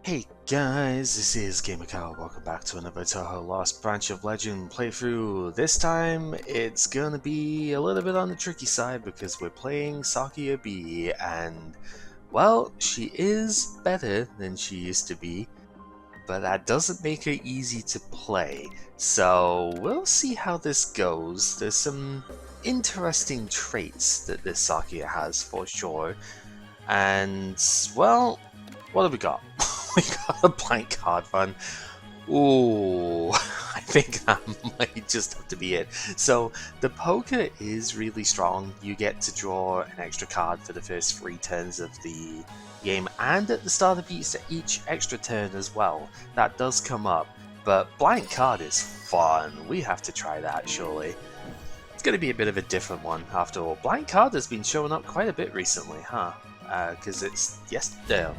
Hey guys, this is GamerCow. Welcome back to another Touhou Lost Branch of Legend playthrough. This time, it's gonna be a little bit on the tricky side because we're playing Sakuya B, and, well, she is better than she used to be, but that doesn't make her easy to play. So, we'll see how this goes. There's some interesting traits that this Sakuya has for sure, and, well, what have we got? We got a blank card run. Ooh, I think that might just have to be it. So the poker is really strong. You get to draw an extra card for the first 3 turns of the game, and at the start of each extra turn as well. That does come up, but blank card is fun. We have to try that, surely. It's going to be a bit of a different one, after all. Blank card has been showing up quite a bit recently, huh? Because it's yesterday.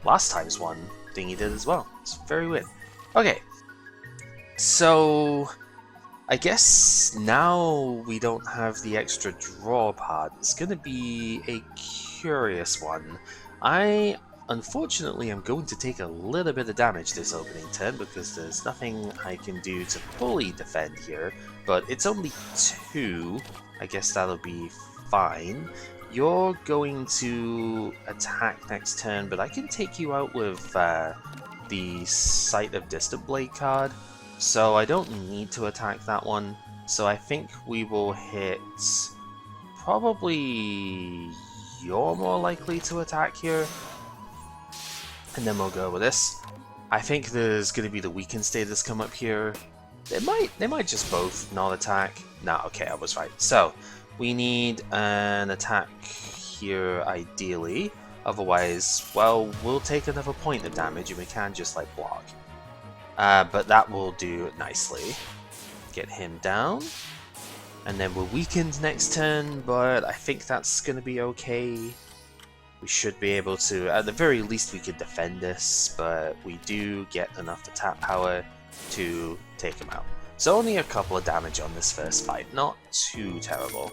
Last time's one thing he did as well. It's very weird. Okay, so I guess now we don't have the extra draw part. It's going to be a curious one. I unfortunately am going to take a little bit of damage this opening turn because there's nothing I can do to fully defend here, but it's only 2. I guess that'll be fine. You're going to attack next turn, but I can take you out with the Sight of Distant Blade card, so I don't need to attack that one. So I think we will hit... Probably you're more likely to attack here, and then we'll go with this. I think there's going to be the weakened status come up here. They might just both not attack. Nah, okay, I was right. So we need an attack here, ideally. Otherwise, well, we'll take another point of damage and we can just, like, block. But that will do nicely. Get him down. And then we're weakened next turn, but I think that's going to be okay. We should be able to, at the very least, we could defend this, but we do get enough attack power to take him out. So only a couple of damage on this first fight, not too terrible.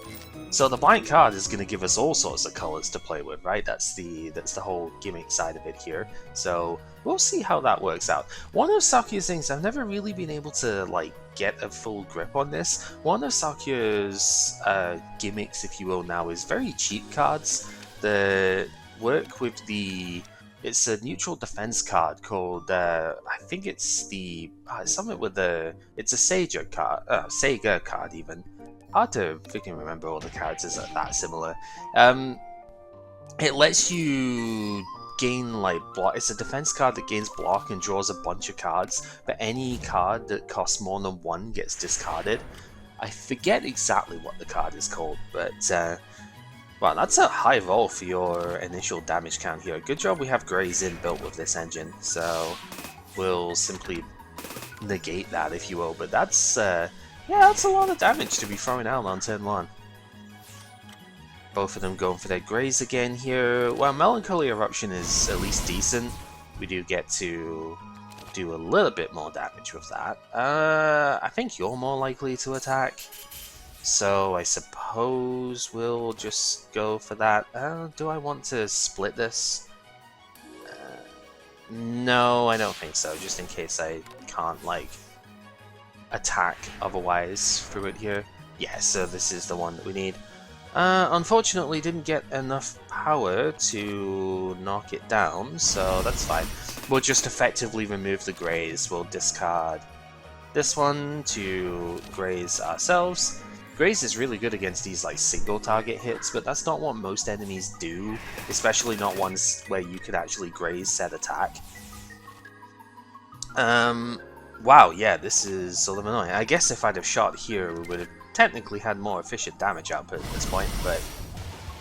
So the blank card is going to give us all sorts of colors to play with, right? That's the whole gimmick side of it here. So we'll see how that works out. One of Sakuya's things, I've never really been able to like get a full grip on this. One of Sakuya's gimmicks, if you will, now is very cheap cards. The work with the... It's a neutral defense card called, I think it's the, something with the, it's a Sega card even. Hard to freaking remember all the characters are that similar. It lets you gain, like, block. It's a defense card that gains block and draws a bunch of cards, but any card that costs more than 1 gets discarded. I forget exactly what the card is called, but, well, that's a high roll for your initial damage count here. Good job we have Graze in built with this engine, so we'll simply negate that, if you will. But that's, yeah, that's a lot of damage to be throwing out on turn 1. Both of them going for their Graze again here. Well, Melancholy Eruption is at least decent. We do get to do a little bit more damage with that. I think you're more likely to attack. So I suppose we'll just go for that. Do I want to split this? No, I don't think so, just in case I can't, like, attack otherwise through it here. Yeah, so this is the one that we need. Unfortunately, didn't get enough power to knock it down, so that's fine. We'll just effectively remove the Graze. We'll discard this one to Graze ourselves. Graze is really good against these like single target hits, but that's not what most enemies do, especially not ones where you could actually Graze set attack. Wow, yeah, this is sort of annoying. I guess if I'd have shot here, we would have technically had more efficient damage output at this point, but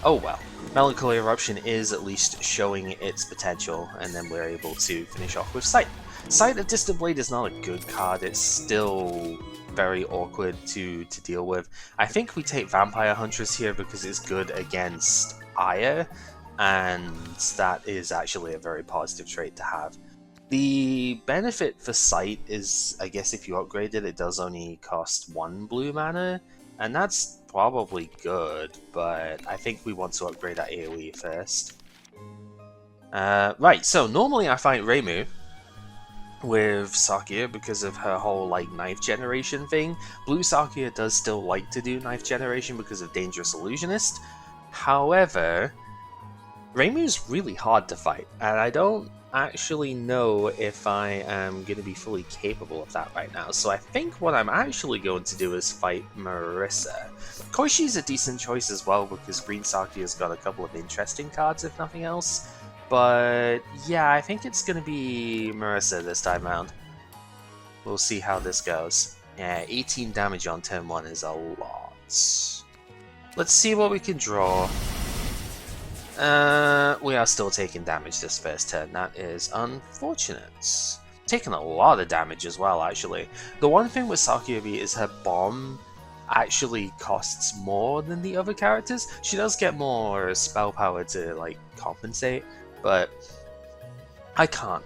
oh well. Melancholy Eruption is at least showing its potential, and then we're able to finish off with Sight. Sight of Distant Blade is not a good card, it's still very awkward to deal with. I think we take Vampire Huntress here because it's good against Aya, and that is actually a very positive trait to have. The benefit for Sight is, I guess if you upgrade it, it does only cost 1 blue mana, and that's probably good, but I think we want to upgrade our AoE first. Right, so normally I fight Reimu, with Sakuya because of her whole like knife generation thing. Blue Sakuya does still like to do knife generation because of Dangerous Illusionist. However, Reimu's really hard to fight, and I don't actually know if I am going to be fully capable of that right now. So I think what I'm actually going to do is fight Marissa. Koishi's a decent choice as well because Green Sakuya's got a couple of interesting cards if nothing else. But yeah, I think it's going to be Marissa this time around. We'll see how this goes. Yeah, 18 damage on turn 1 is a lot. Let's see what we can draw. We are still taking damage this first turn. That is unfortunate. Taking a lot of damage as well, actually. The one thing with Sakuya is her bomb actually costs more than the other characters. She does get more spell power to like compensate, but I can't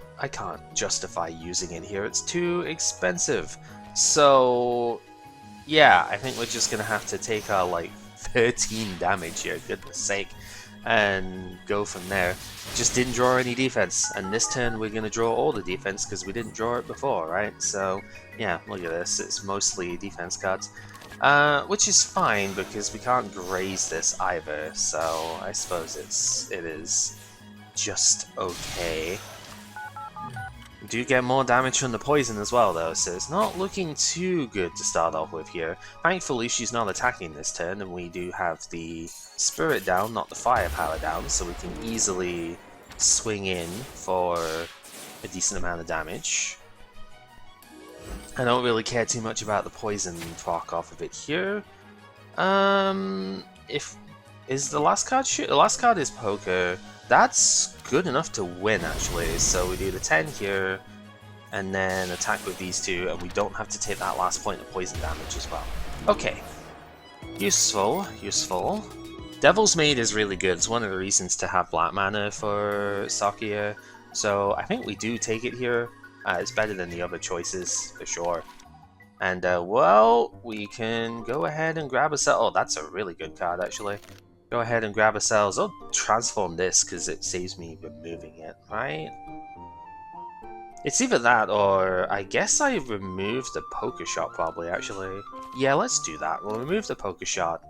justify using it here. It's too expensive. So yeah, I think we're just gonna have to take our like 13 damage here, goodness sake, and go from there. Just didn't draw any defense, and this turn we're gonna draw all the defense because we didn't draw it before, right? So yeah, look at this, it's mostly defense cards. Which is fine because we can't graze this either, so I suppose it is just okay. We do get more damage from the poison as well though, so it's not looking too good to start off with here. Thankfully she's not attacking this turn, and we do have the spirit down, not the firepower down, so we can easily swing in for a decent amount of damage. I don't really care too much about the poison proc off of it here. Is the last card shoot? The last card is poker. That's good enough to win actually. So we do the 10 here, and then attack with these two, and we don't have to take that last point of poison damage as well. Okay, useful, useful. Devil's Maid is really good. It's one of the reasons to have black mana for Sakuya. So I think we do take it here. It's better than the other choices, for sure. And, well, we can go ahead and grab a cell. Oh, that's a really good card, actually. Go ahead and grab a cells. I'll transform this, because it saves me removing it, right? It's either that, or I guess I removed the Poker Shot, probably, actually. Yeah, let's do that. We'll remove the Poker Shot.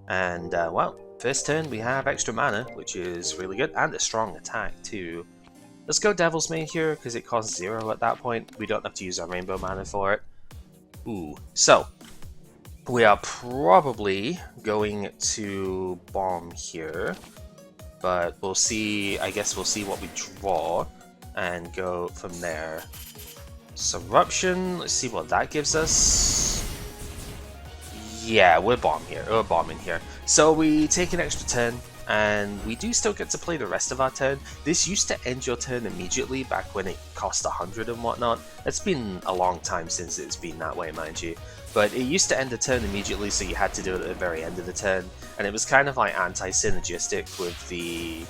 And, well, first turn we have extra mana, which is really good, and a strong attack, too. Let's go Devil's Maid here, because it costs 0 at that point. We don't have to use our rainbow mana for it. Ooh, so we are probably going to bomb here, but we'll see. I guess we'll see what we draw and go from there. Eruption, let's see what that gives us. Yeah, we're bombing here. So we take an extra turn, and we do still get to play the rest of our turn. This used to end your turn immediately back when it cost 100 and whatnot. It's been a long time since it's been that way, mind you. But it used to end the turn immediately, so you had to do it at the very end of the turn. And it was kind of like anti-synergistic with the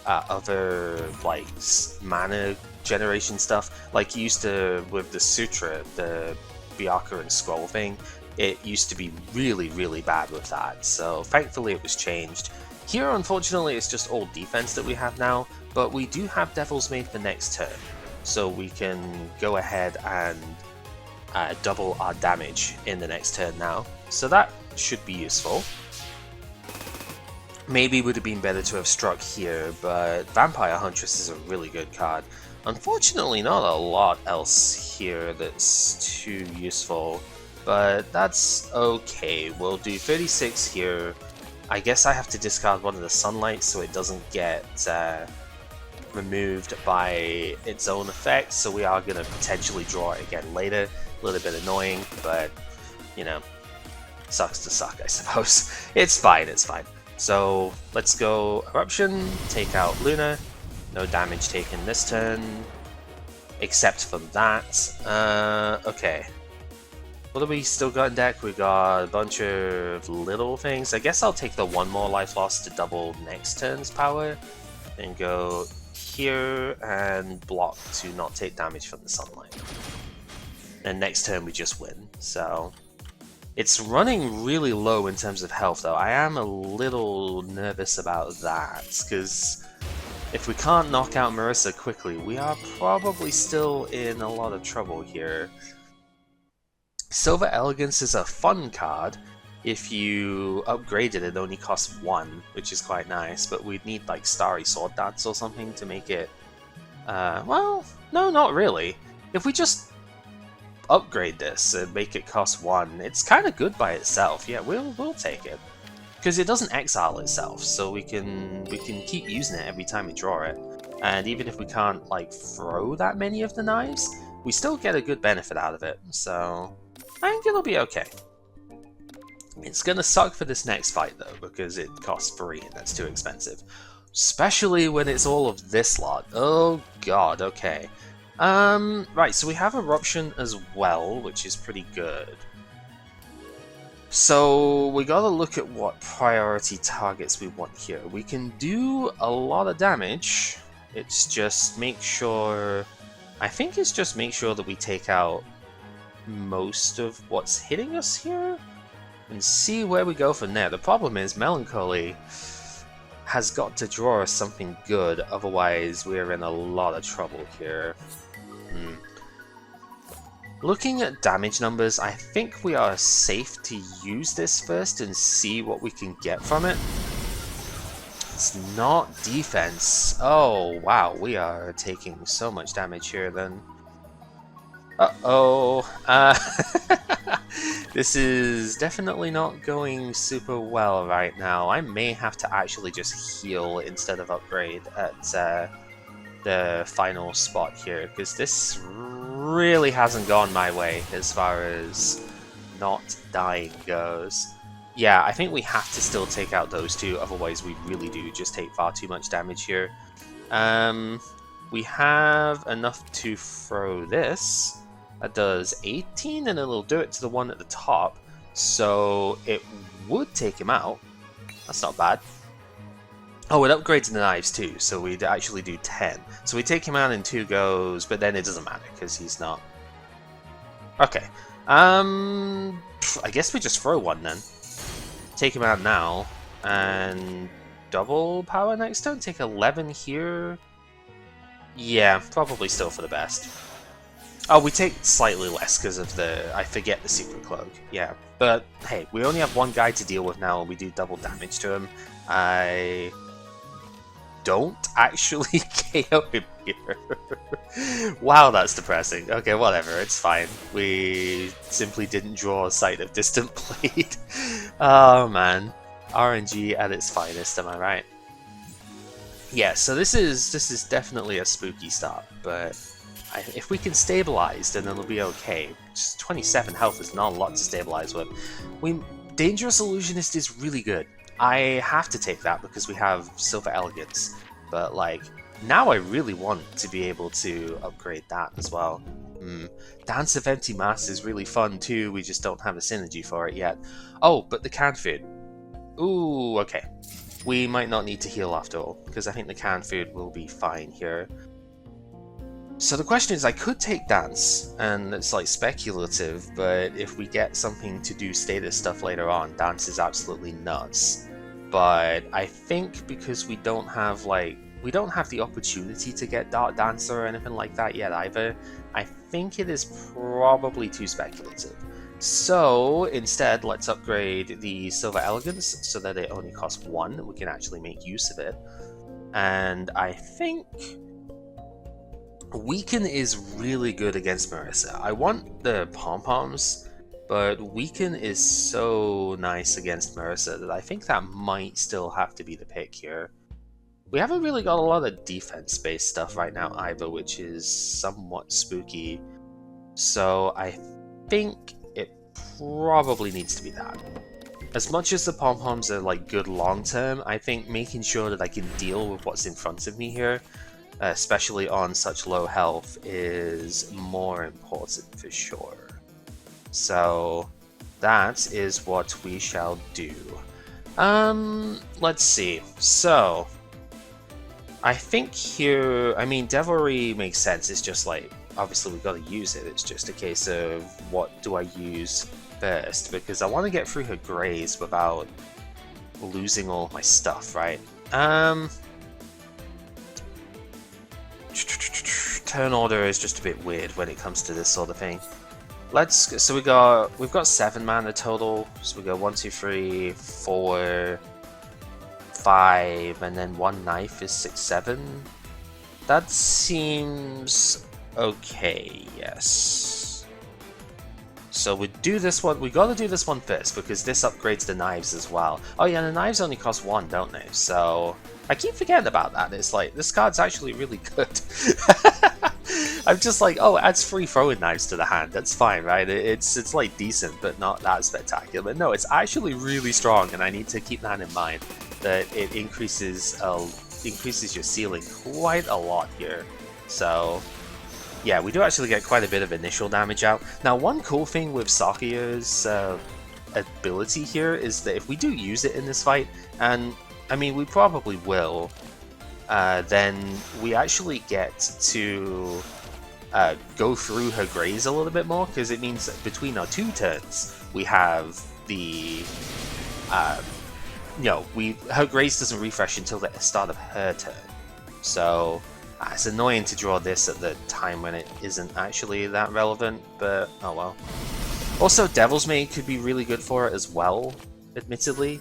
other like mana generation stuff. Like you used to, with the Sutra, the Byakuya and Scroll thing, it used to be really, really bad with that. So thankfully it was changed. Here, unfortunately, it's just all defense that we have now, but we do have Devil's Maid for next turn, so we can go ahead and double our damage in the next turn now. So that should be useful. Maybe would have been better to have struck here, but Vampire Huntress is a really good card. Unfortunately, not a lot else here that's too useful, but that's okay. We'll do 36 here. I guess I have to discard one of the Sunlight so it doesn't get removed by its own effect, so we are going to potentially draw it again later. A little bit annoying, but, you know, sucks to suck, I suppose. It's fine, it's fine. So, let's go Eruption, take out Luna. No damage taken this turn, except for that. Okay. What have we still got in deck? We got a bunch of little things. I guess I'll take the one more life loss to double next turn's power, and go here and block to not take damage from the Sunlight. And next turn we just win. So it's running really low in terms of health, though. I am a little nervous about that, because If we can't knock out Marissa quickly, we are probably still in a lot of trouble here. Silver Elegance is a fun card. If you upgrade it, it only costs 1, which is quite nice, but we'd need like Starry Sword Dance or something to make it... well, no, not really. If we just upgrade this and make it cost 1, it's kind of good by itself. Yeah, we'll take it. Because it doesn't exile itself, so we can keep using it every time we draw it. And even if we can't like throw that many of the knives, we still get a good benefit out of it. So I think it'll be okay. It's gonna suck for this next fight though, because it costs 3 and that's too expensive. Especially when it's all of this lot. Oh god, okay. Right, so we have Eruption as well, which is pretty good. So we gotta look at what priority targets we want here. We can do a lot of damage. It's just make sure... I think it's just make sure that we take out most of what's hitting us here and see where we go from there. The problem is Melancholy has got to draw us something good, otherwise we're in a lot of trouble here. Looking at damage numbers, I think we are safe to use this first and see what we can get from it. It's not defense. Oh, wow, we are taking so much damage here then. Uh-oh. This is definitely not going super well right now. I may have to actually just heal instead of upgrade at the final spot here, because this really hasn't gone my way as far as not dying goes. Yeah, I think we have to still take out those two, otherwise we really do just take far too much damage here. We have enough to throw this. That does 18, and it'll do it to the one at the top, so it would take him out. That's not bad. Oh, it upgrades the knives too, so we'd actually do 10. So we take him out in 2 goes, but then it doesn't matter, because he's not... Okay. I guess we just throw 1 then. Take him out now, and double power next turn? Take 11 here? Yeah, probably still for the best. Oh, we take slightly less because of the... I forget the Secret Cloak. Yeah, but hey, we only have 1 guy to deal with now, and we do double damage to him. I don't actually KO him here. Wow, that's depressing. Okay, whatever, it's fine. We simply didn't draw a Sight of Distant Blade. Oh man, RNG at its finest, am I right? Yeah, so this is definitely a spooky start, but if we can stabilize, then it'll be okay. Just 27 health is not a lot to stabilize with. Dangerous Illusionist is really good. I have to take that because we have Silver Elegance, but like, now I really want to be able to upgrade that as well. Dance of Empty Mass is really fun too, we just don't have a synergy for it yet. Oh, but the canned food. Ooh, okay. We might not need to heal after all, because I think the canned food will be fine here. So the question is, I could take Dance, and it's like speculative, but if we get something to do status stuff later on, Dance is absolutely nuts. But I think because we don't have the opportunity to get Dark Dancer or anything like that yet either, I think it is probably too speculative. So instead, let's upgrade the Silver Elegance so that it only costs 1, and we can actually make use of it. And I think Weaken is really good against Marissa. I want the pom-poms, but Weaken is so nice against Marissa that I think that might still have to be the pick here. We haven't really got a lot of defense-based stuff right now either, which is somewhat spooky. So I think it probably needs to be that. As much as the pom-poms are like good long-term, I think making sure that I can deal with what's in front of me here, especially on such low health, is more important for sure. So that is what we shall do. Let's see. So I think here, I mean, Devilry makes sense. It's just like, obviously we've got to use it. It's just a case of what do I use first, because I want to get through her Grays without losing all my stuff, right? turn order is just a bit weird when it comes to this sort of thing. So we've got 7 mana total. So we go 1, 2, 3, 4, 5, and then 1 knife is 6, 7. That seems okay, yes. So we do this one. We gotta do this one first because this upgrades the knives as well. Oh yeah, the knives only cost 1, don't they? So I keep forgetting about that. It's like this card's actually really good. I'm just like, oh, it adds free throwing knives to the hand. That's fine, right? It's like decent, but not that spectacular. But no, it's actually really strong, and I need to keep that in mind. That it increases your ceiling quite a lot here. So yeah, we do actually get quite a bit of initial damage out. Now, one cool thing with Sakuya's ability here is that if we do use it in this fight, and I mean we probably will, then we actually get to go through her graze a little bit more, because it means that between our 2 turns we have the her graze doesn't refresh until the start of her turn. So it's annoying to draw this at the time when it isn't actually that relevant, but oh well. Also, Devil's Maid could be really good for it as well, admittedly.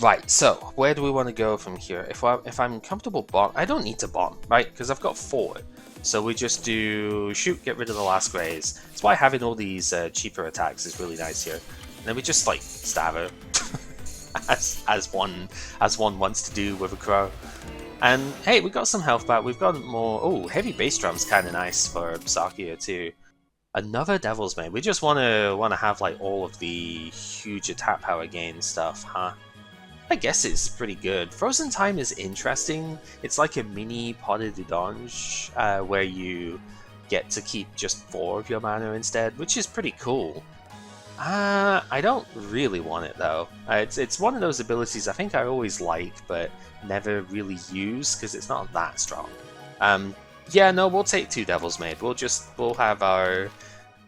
Right, so where do we want to go from here? If I'm comfortable bomb, I don't need to bomb, right? Because I've got 4. So we just do shoot, get rid of the last graze. That's why having all these cheaper attacks is really nice here. And then we just like stab her, as one wants to do with a crow. And hey, we got some health back. We've got more. Oh, heavy bass drum's kind of nice for Sakuya too. Another Devil's Maid. We just want to have like all of the huge attack power gain stuff, huh? I guess it's pretty good. Frozen Time is interesting. It's like a mini Pot de Vidange, where you get to keep just 4 of your mana instead, which is pretty cool. I don't really want it though. It's one of those abilities I think I always like, but never really use because it's not that strong. Yeah, no, we'll take 2 Devil's Maid. We'll have our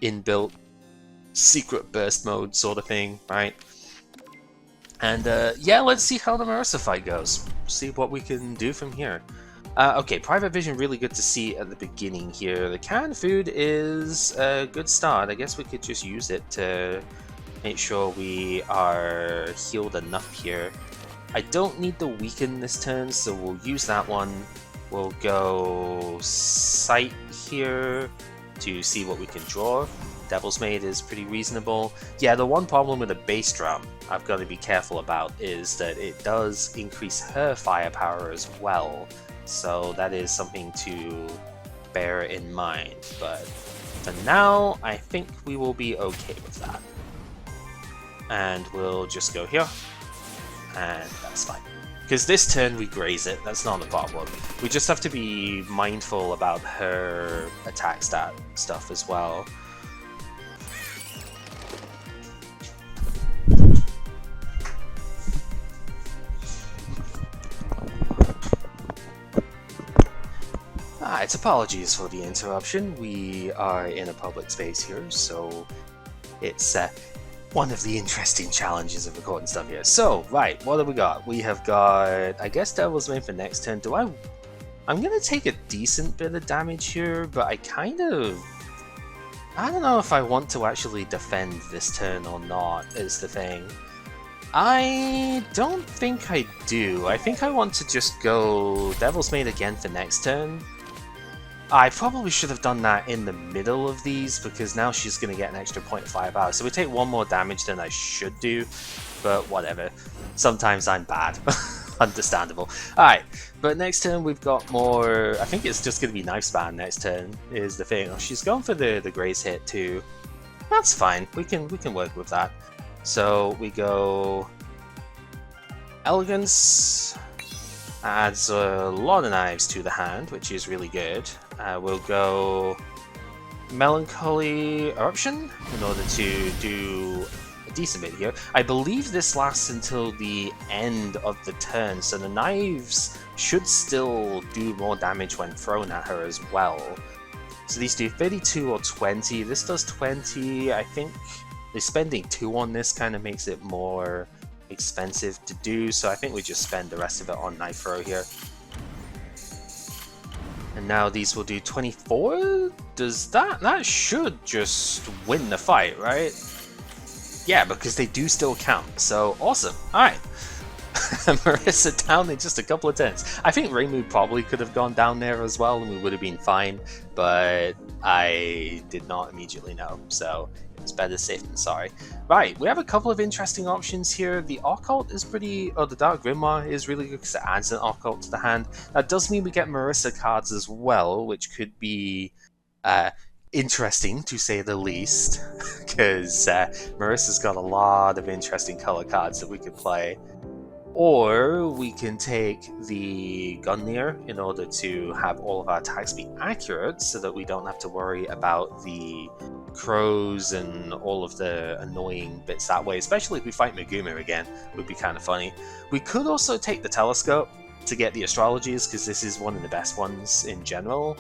inbuilt secret burst mode sort of thing, right? And yeah, let's see how the Marissa fight goes. See what we can do from here. Okay, Private Vision, really good to see at the beginning here. The canned food is a good start. I guess we could just use it to make sure we are healed enough here. I don't need the weaken this turn, so we'll use that one. We'll go Sight here to see what we can draw. Devil's Maid is pretty reasonable. Yeah, the one problem with the bass drum I've got to be careful about is that it does increase her firepower as well. So that is something to bear in mind. But for now, I think we will be okay with that. And we'll just go here. And that's fine. Because this turn we graze it, that's not a problem. We just have to be mindful about her attack stat stuff as well. It's apologies for the interruption. We are in a public space here, so it's one of the interesting challenges of recording stuff here. So, right, what have we got? We have got, I guess, Devil's Maid for next turn. I'm gonna take a decent bit of damage here, but I don't know if I want to actually defend this turn or not, is the thing. I don't think I do. I think I want to just go Devil's Maid again for next turn. I probably should have done that in the middle of these, because now she's going to get an extra 0.5 hours. So we take 1 more damage than I should do, but whatever. Sometimes I'm bad. Understandable. Alright, but next turn we've got more... I think it's just going to be Knife Span next turn, is the thing. Oh, she's going for the graze hit too. That's fine. We can work with that. So we go... Elegance... Adds a lot of knives to the hand, which is really good. We'll go Melancholy Eruption in order to do a decent bit here. I believe this lasts until the end of the turn, so the knives should still do more damage when thrown at her as well. So these do 32 or 20. This does 20. I think spending 2 on this kind of makes it more expensive to do, so I think we just spend the rest of it on Knife Throw here. And now these will do 24? Does that should just win the fight, right? Yeah, because they do still count, so awesome. Alright. Marissa down in just a couple of turns. I think Reimu probably could have gone down there as well and we would have been fine, but I did not immediately know, so it's better safe than sorry. Right, we have a couple of interesting options here. The Occult is pretty... Oh, the Dark Grimoire is really good because it adds an Occult to the hand. That does mean we get Marissa cards as well, which could be interesting to say the least, because Marissa's got a lot of interesting color cards that we could play. Or we can take the Gungnir in order to have all of our attacks be accurate so that we don't have to worry about the crows and all of the annoying bits that way, especially if we fight Megumi again, would be kind of funny. We could also take the Telescope to get the astrologies, because this is one of the best ones in general.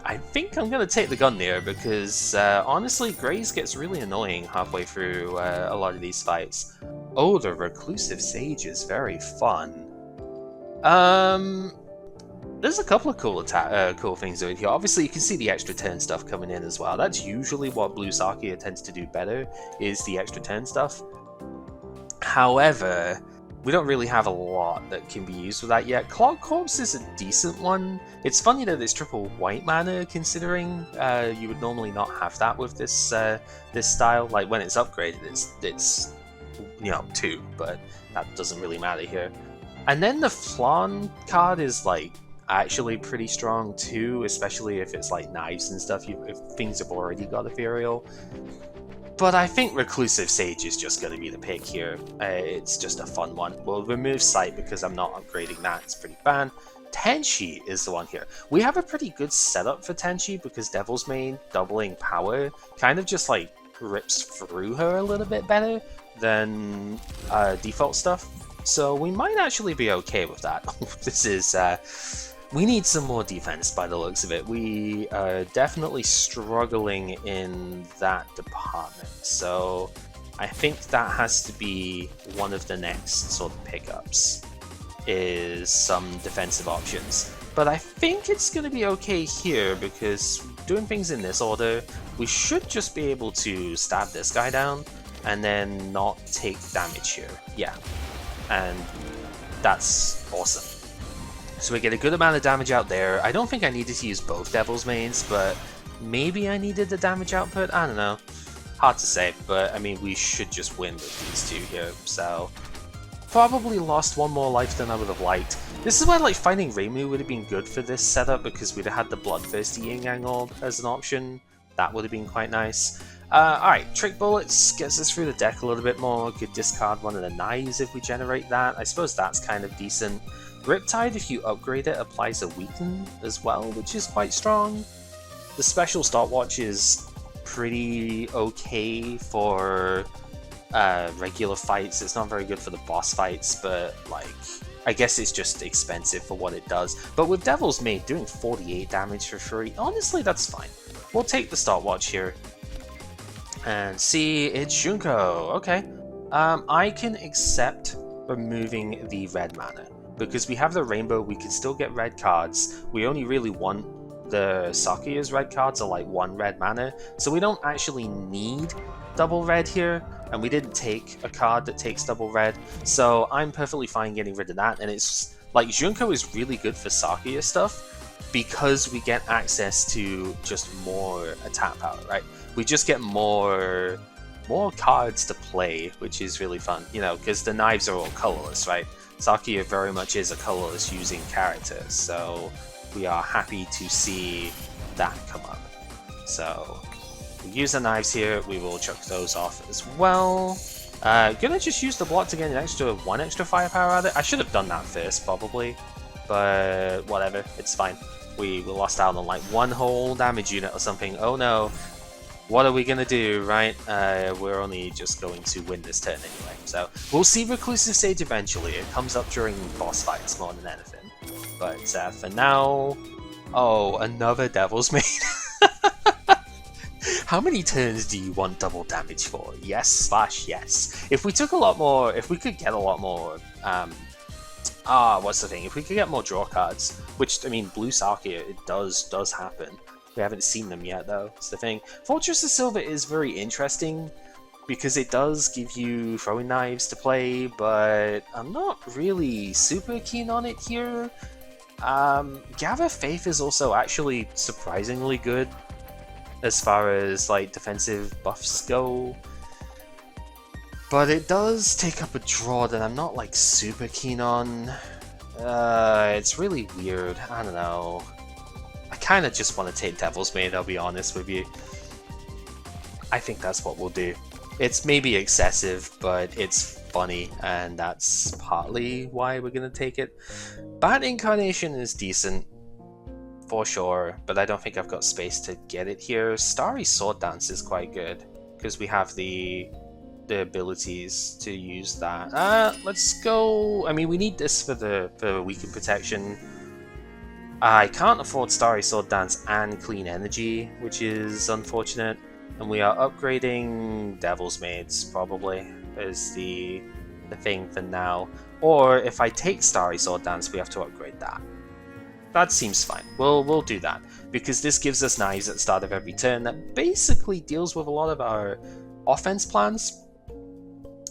I think I'm going to take the Gungnir because, honestly, Graze gets really annoying halfway through a lot of these fights. Oh, the Reclusive Sage is very fun. There's a couple of cool things doing here. Obviously, you can see the extra turn stuff coming in as well. That's usually what Blue Sakuya tends to do better, is the extra turn stuff. However, we don't really have a lot that can be used with that yet. Clock Corpse is a decent one. It's funny that it's triple white mana, considering you would normally not have that with this this style. Like when it's upgraded, it's 2, but that doesn't really matter here. And then the Flan card is like actually pretty strong too, especially if it's like knives and stuff. If things have already got ethereal. But I think Reclusive Sage is just going to be the pick here. It's just a fun one. We'll remove Sight because I'm not upgrading that. It's pretty bad. Tenchi is the one here. We have a pretty good setup for Tenchi because Devil's Mane doubling power kind of just like rips through her a little bit better than default stuff. So we might actually be okay with that. This is... we need some more defense by the looks of it. We are definitely struggling in that department. So I think that has to be one of the next sort of pickups, is some defensive options. But I think it's going to be okay here because doing things in this order, we should just be able to stab this guy down and then not take damage here. Yeah, and that's awesome. So we get a good amount of damage out there. I don't think I needed to use both Devil's Manes, but maybe I needed the damage output? I don't know. Hard to say, but I mean, we should just win with these two here, so... Probably lost one more life than I would have liked. This is why like finding Reimu would have been good for this setup, because we'd have had the Bloodthirsty Yin Yang as an option. That would have been quite nice. Alright, Trick Bullets gets us through the deck a little bit more. Could discard one of the knives if we generate that. I suppose that's kind of decent. Riptide, if you upgrade it, applies a weaken as well, which is quite strong. The special stopwatch is pretty okay for regular fights. It's not very good for the boss fights, but like, I guess it's just expensive for what it does. But with Devil's Mane doing 48 damage for free, honestly, that's fine. We'll take the stopwatch here. And see, it's Junko. Okay. I can accept removing the red mana. Because we have the rainbow, we can still get red cards. We only really want the Sakuya's red cards are like 1 red mana, so we don't actually need double red here, and we didn't take a card that takes double red, so I'm perfectly fine getting rid of that. And it's like, Junko is really good for Sakuya stuff because we get access to just more attack power, right? We just get more cards to play, which is really fun, because the knives are all colorless, right? Sakuya very much is a colorless using character, so we are happy to see that come up. So we use the knives here, we will chuck those off as well. Gonna just use the block to get one extra firepower out of it. I should have done that first probably, but whatever, it's fine. We lost out on like 1 whole damage unit or something. Oh no. What are we gonna do, right? We're only just going to win this turn anyway. So we'll see Reclusive Sage eventually. It comes up during boss fights more than anything. But for now... Oh, another Devil's Mane. How many turns do you want double damage for? Yes/yes. If we took a lot more, if we could get a lot more what's the thing? If we could get more draw cards, which, I mean, blue Sakuya, it does happen. We haven't seen them yet, though. It's the thing. Fortress of Silver is very interesting because it does give you throwing knives to play, but I'm not really super keen on it here. Gather Faith is also actually surprisingly good as far as like defensive buffs go, but it does take up a draw that I'm not like super keen on. It's really weird. I don't know. I kind of just want to take Devil's Maid, I'll be honest with you. I think that's what we'll do. It's maybe excessive, but it's funny, and that's partly why we're going to take it. Bat Incarnation is decent, for sure, but I don't think I've got space to get it here. Starry Sword Dance is quite good, because we have the abilities to use that. Let's go... I mean, we need this for the weaken protection. I can't afford Starry Sword Dance and Clean Energy, which is unfortunate. And we are upgrading Devil's Maids, probably, as the thing for now. Or if I take Starry Sword Dance, we have to upgrade that. That seems fine. We'll do that, because this gives us knives at the start of every turn that basically deals with a lot of our offense plans.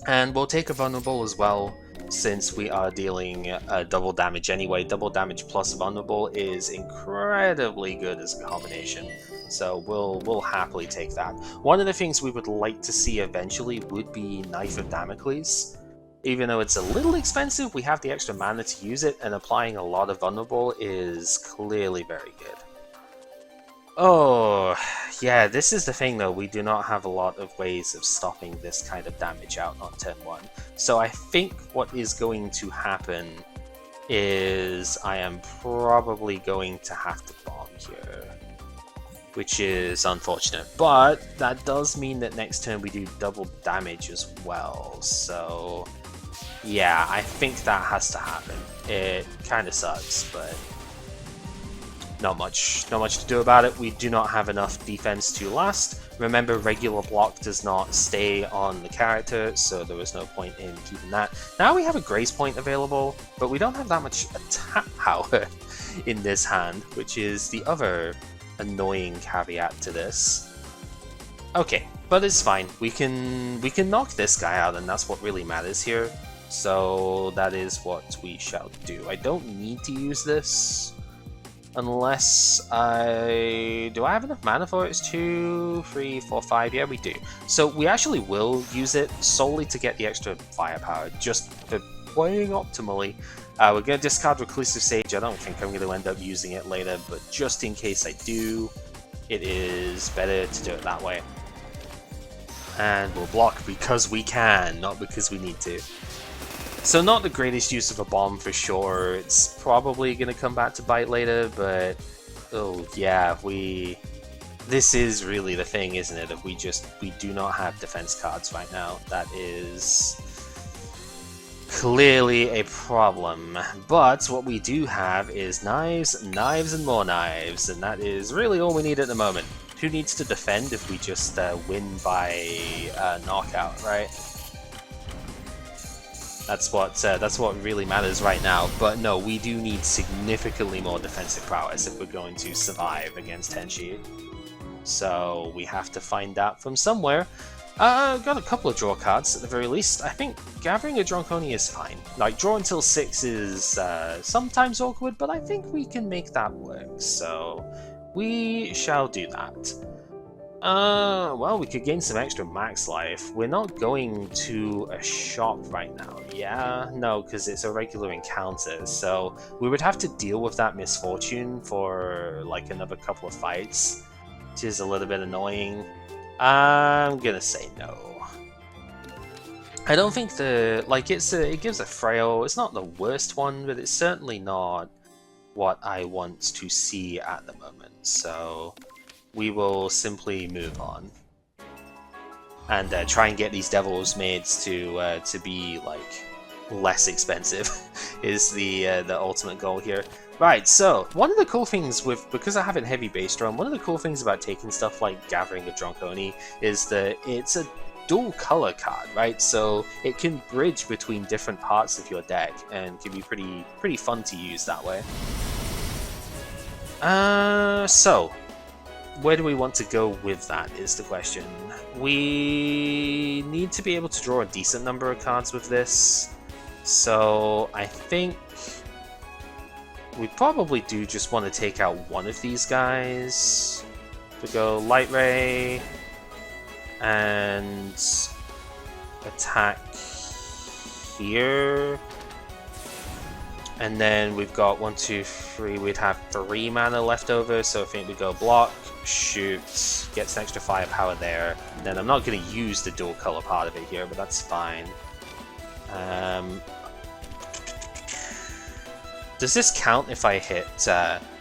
And we'll take a vulnerable as well, since we are dealing double damage anyway. Double damage plus vulnerable is incredibly good as a combination, so we'll happily take that. One of the things we would like to see eventually would be Knife of Damocles. Even though it's a little expensive, we have the extra mana to use it, and applying a lot of vulnerable is clearly very good. Oh, yeah, this is the thing though, we do not have a lot of ways of stopping this kind of damage out on turn 1. So I think what is going to happen is I am probably going to have to bomb here, which is unfortunate. But that does mean that next turn we do double damage as well, so yeah, I think that has to happen. It kind of sucks, but not much to do about it. We do not have enough defense to last. Remember, regular block does not stay on the character, so there was no point in keeping that. Now we have a Grace Point available, but we don't have that much attack power in this hand, which is the other annoying caveat to this. Okay, but it's fine. We can knock this guy out, and that's what really matters here. So that is what we shall do. I don't need to use this. Unless do I have enough mana for it? It's 2, 3, 4, 5. Yeah, we do. So we actually will use it solely to get the extra firepower, just for playing optimally. We're going to discard Reclusive Sage. I don't think I'm going to end up using it later, but just in case I do, it is better to do it that way. And we'll block because we can, not because we need to. So not the greatest use of a bomb for sure. It's probably going to come back to bite later, but oh yeah, this is really the thing, isn't it? If we do not have defense cards right now. That is clearly a problem. But what we do have is knives, knives, and more knives, and that is really all we need at the moment. Who needs to defend if we just win by knockout, right? That's what really matters right now, but no, we do need significantly more defensive prowess if we're going to survive against Tenshi. So we have to find that from somewhere. Got a couple of draw cards at the very least. I think gathering a Dronconi is fine. Like, draw until 6 is sometimes awkward, but I think we can make that work, so we shall do that. Well, we could gain some extra max life. We're not going to a shop right now. Yeah? No, because it's a regular encounter, so we would have to deal with that misfortune for, like, another couple of fights, which is a little bit annoying. I'm gonna say no. I don't think it gives a frail, it's not the worst one, but it's certainly not what I want to see at the moment, so we will simply move on and try and get these Devil's Maids to be like less expensive is the ultimate goal here. Right, so one of the cool things because I have a heavy base drum, one of the cool things about taking stuff like gathering a Dronconi is that it's a dual color card, right? So it can bridge between different parts of your deck and can be pretty fun to use that way. So where do we want to go with that is the question. We need to be able to draw a decent number of cards with this. So I think we probably do just want to take out one of these guys. We go Light Ray and attack here. And then we've got 1, 2, 3, we'd have 3 mana left over, so I think we go block, shoot, gets an extra firepower there. And then I'm not going to use the dual color part of it here, but that's fine. Does this count if I hit...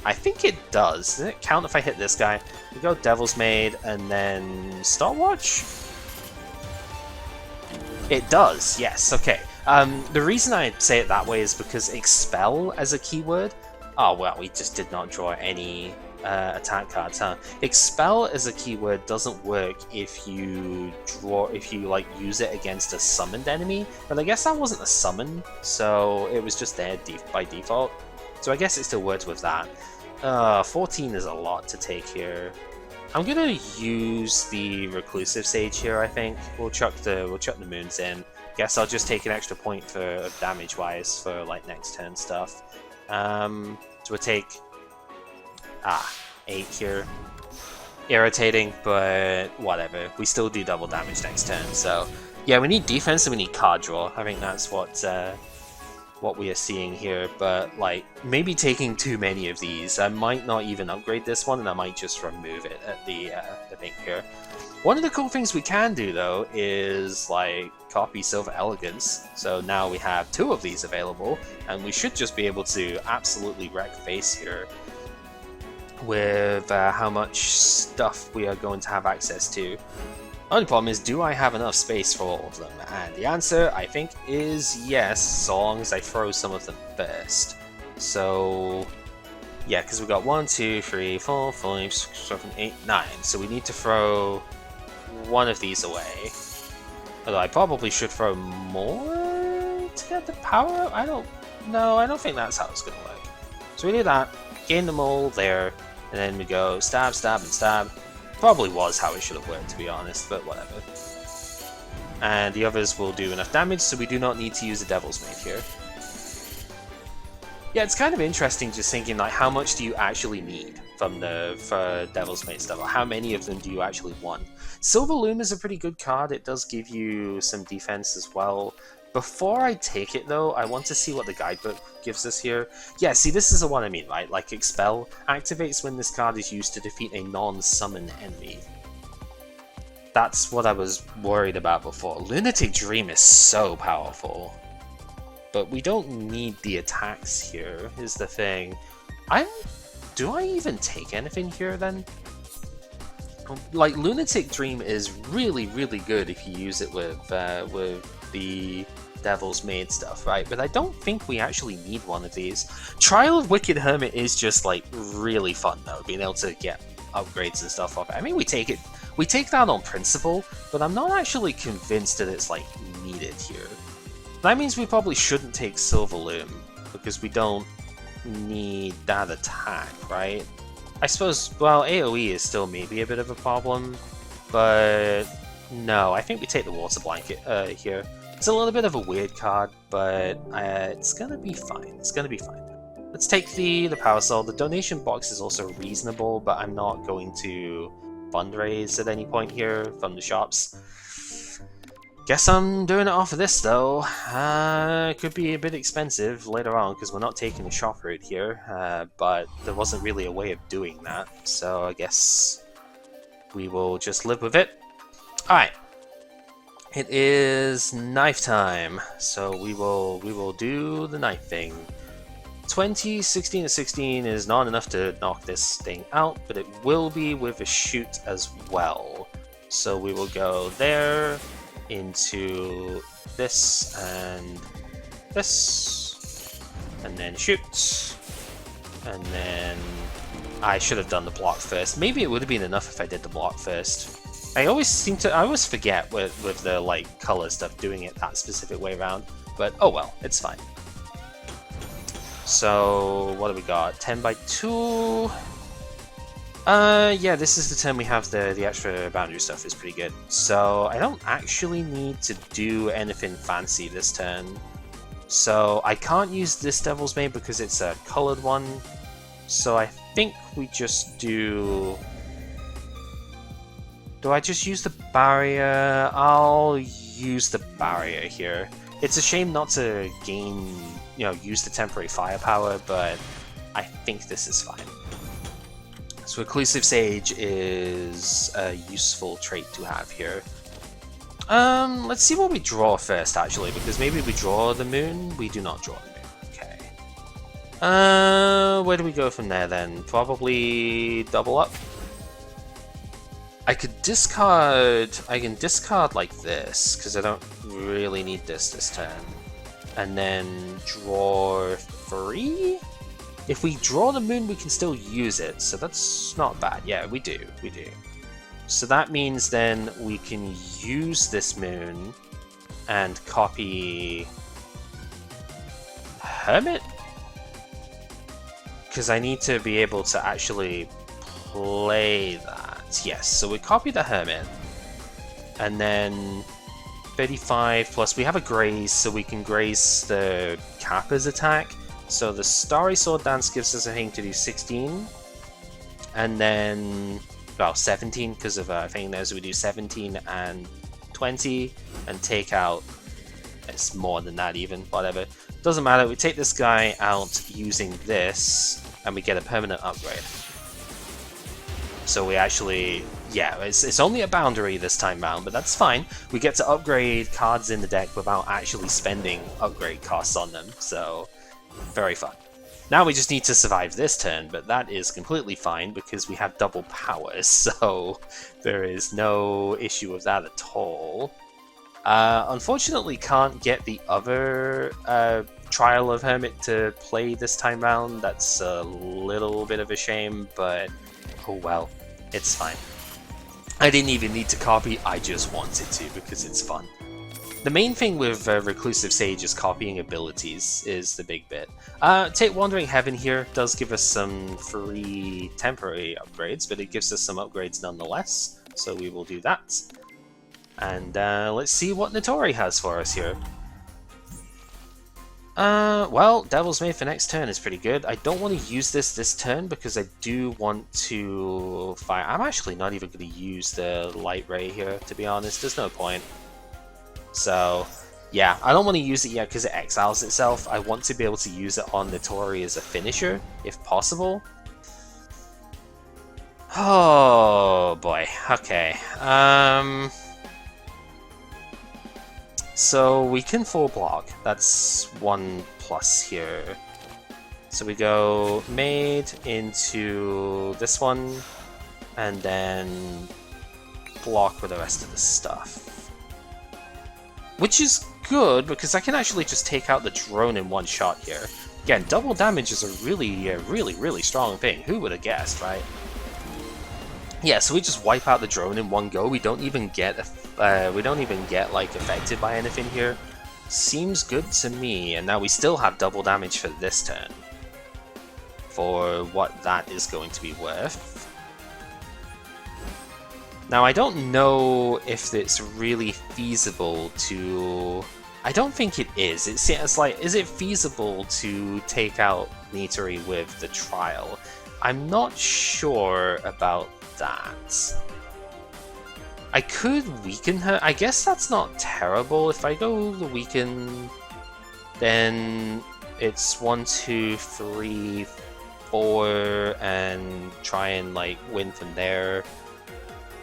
I think it does. Does it count if I hit this guy? We go Devil's Maid and then Stopwatch? It does, yes, okay. The reason I say it that way is because Expel as a keyword... Oh, well, we just did not draw any attack cards, huh? Expel as a keyword doesn't work if you like use it against a summoned enemy, but I guess that wasn't a summon, so it was just there by default. So I guess it still works with that. 14 is a lot to take here. I'm gonna use the Reclusive Sage here, I think. We'll chuck the moons in. Guess I'll just take an extra point for damage-wise for like next turn stuff. So we'll take 8 here. Irritating, but whatever. We still do double damage next turn, so yeah, we need defense and we need card draw. I think that's what we are seeing here, but like maybe taking too many of these. I might not even upgrade this one, and I might just remove it at the thing here. One of the cool things we can do though is like copy Silver Elegance, so now we have 2 of these available, and we should just be able to absolutely wreck face here with how much stuff we are going to have access to. Only problem is, do I have enough space for all of them? And the answer, I think, is yes, so long as I throw some of them first. So, yeah, because we've got 1, 2, 3, 4, 5, 6, 7, 8, 9. So we need to throw one of these away. Although I probably should throw more to get the power up? I don't think that's how it's going to work. So we do that, gain them all there, and then we go stab, stab, and stab. Probably was how it should have worked, to be honest, but whatever. And the others will do enough damage, so we do not need to use the Devil's Maid here. Yeah, it's kind of interesting just thinking, like, how much do you actually need for Devil's Maid stuff? Or how many of them do you actually want? Silver Loom is a pretty good card. It does give you some defense as well. Before I take it, though, I want to see what the guidebook gives us here. Yeah, see, this is the one I mean, right? Like, Expel activates when this card is used to defeat a non-summon enemy. That's what I was worried about before. Lunatic Dream is so powerful. But we don't need the attacks here, is the thing. Do I even take anything here, then? Like, Lunatic Dream is really, really good if you use it with the Devil's Maid stuff, right? But I don't think we actually need one of these. Trial of Wicked Hermit is just, like, really fun, though, being able to get upgrades and stuff off it. I mean, we take that on principle, but I'm not actually convinced that it's, like, needed here. That means we probably shouldn't take Silver Loom, because we don't need that attack, right? I suppose, well, AoE is still maybe a bit of a problem, but no, I think we take the Water Blanket here. It's a little bit of a weird card, but it's gonna be fine. It's gonna be fine. Let's take the Power Soul. The donation box is also reasonable, but I'm not going to fundraise at any point here from the shops. Guess I'm doing it off of this, though. It could be a bit expensive later on, because we're not taking the shop route here, but there wasn't really a way of doing that, so I guess we will just live with it. Alright. It is knife time, so we will do the knife thing. 20, 16 to 16 is not enough to knock this thing out, but it will be with a shoot as well. So we will go there, into this, and then shoot, and then I should have done the block first. Maybe it would have been enough if I did the block first. I always forget with the like color stuff doing it that specific way around, but oh well, it's fine. So what do we got? 10 by 2. Yeah, this is the turn we have the extra boundary stuff is pretty good. So I don't actually need to do anything fancy this turn. So I can't use this Devil's Maid because it's a colored one. So I think we just do... Do I just use the barrier? I'll use the barrier here. It's a shame not to gain, use the temporary firepower, but I think this is fine. So Reclusive Sage is a useful trait to have here. Let's see what we draw first, actually, because maybe we draw the moon. We do not draw the moon. Okay. Where do we go from there then? Probably double up. I can discard like this, because I don't really need this turn. And then draw 3? If we draw the moon, we can still use it, so that's not bad. Yeah, we do. So that means then we can use this moon and copy Hermit? Because I need to be able to actually play that. Yes, so we copy the Hermit, and then 35 plus, we have a graze, so we can graze the Kappa's attack. So the Starry Sword Dance gives us a thing to do 16, and then, well, 17 because of thing there, so we do 17 and 20, and take out, it's more than that even, whatever. Doesn't matter, we take this guy out using this, and we get a permanent upgrade. So we actually, yeah, it's only a boundary this time round, but that's fine. We get to upgrade cards in the deck without actually spending upgrade costs on them, so very fun. Now we just need to survive this turn, but that is completely fine because we have double powers, so there is no issue with that at all. Unfortunately, can't get the other Trial of Hermit to play this time round. That's a little bit of a shame, but oh well, it's fine. I didn't even need to copy, I just wanted to because it's fun. The main thing with Reclusive Sage is copying abilities is the big bit. Take Wandering Heaven here, does give us some free temporary upgrades, but it gives us some upgrades nonetheless, so we will do that. And let's see what Notori has for us here. Well, Devil's Maid for next turn is pretty good. I don't want to use this turn because I do want to fire. I'm actually not even going to use the Light Ray here, to be honest. There's no point. So, yeah, I don't want to use it yet because it exiles itself. I want to be able to use it on Notori as a finisher, if possible. Oh, boy. Okay. So we can full block. That's 1+ here. So we go Maid into this one, and then block with the rest of the stuff. Which is good, because I can actually just take out the drone in one shot here. Again, double damage is a really strong thing. Who would have guessed, right? Yeah, so we just wipe out the drone in one go. We don't even get like affected by anything here. Seems good to me. And now we still have double damage for this turn, for what that is going to be worth. Now I don't know if it's really feasible to... I don't think it is. It's like, is it feasible to take out Nitori with the trial? I'm not sure about that. I could weaken her. I guess that's not terrible. If I go the weaken, then it's 1, 2, 3, 4, and try and like win from there.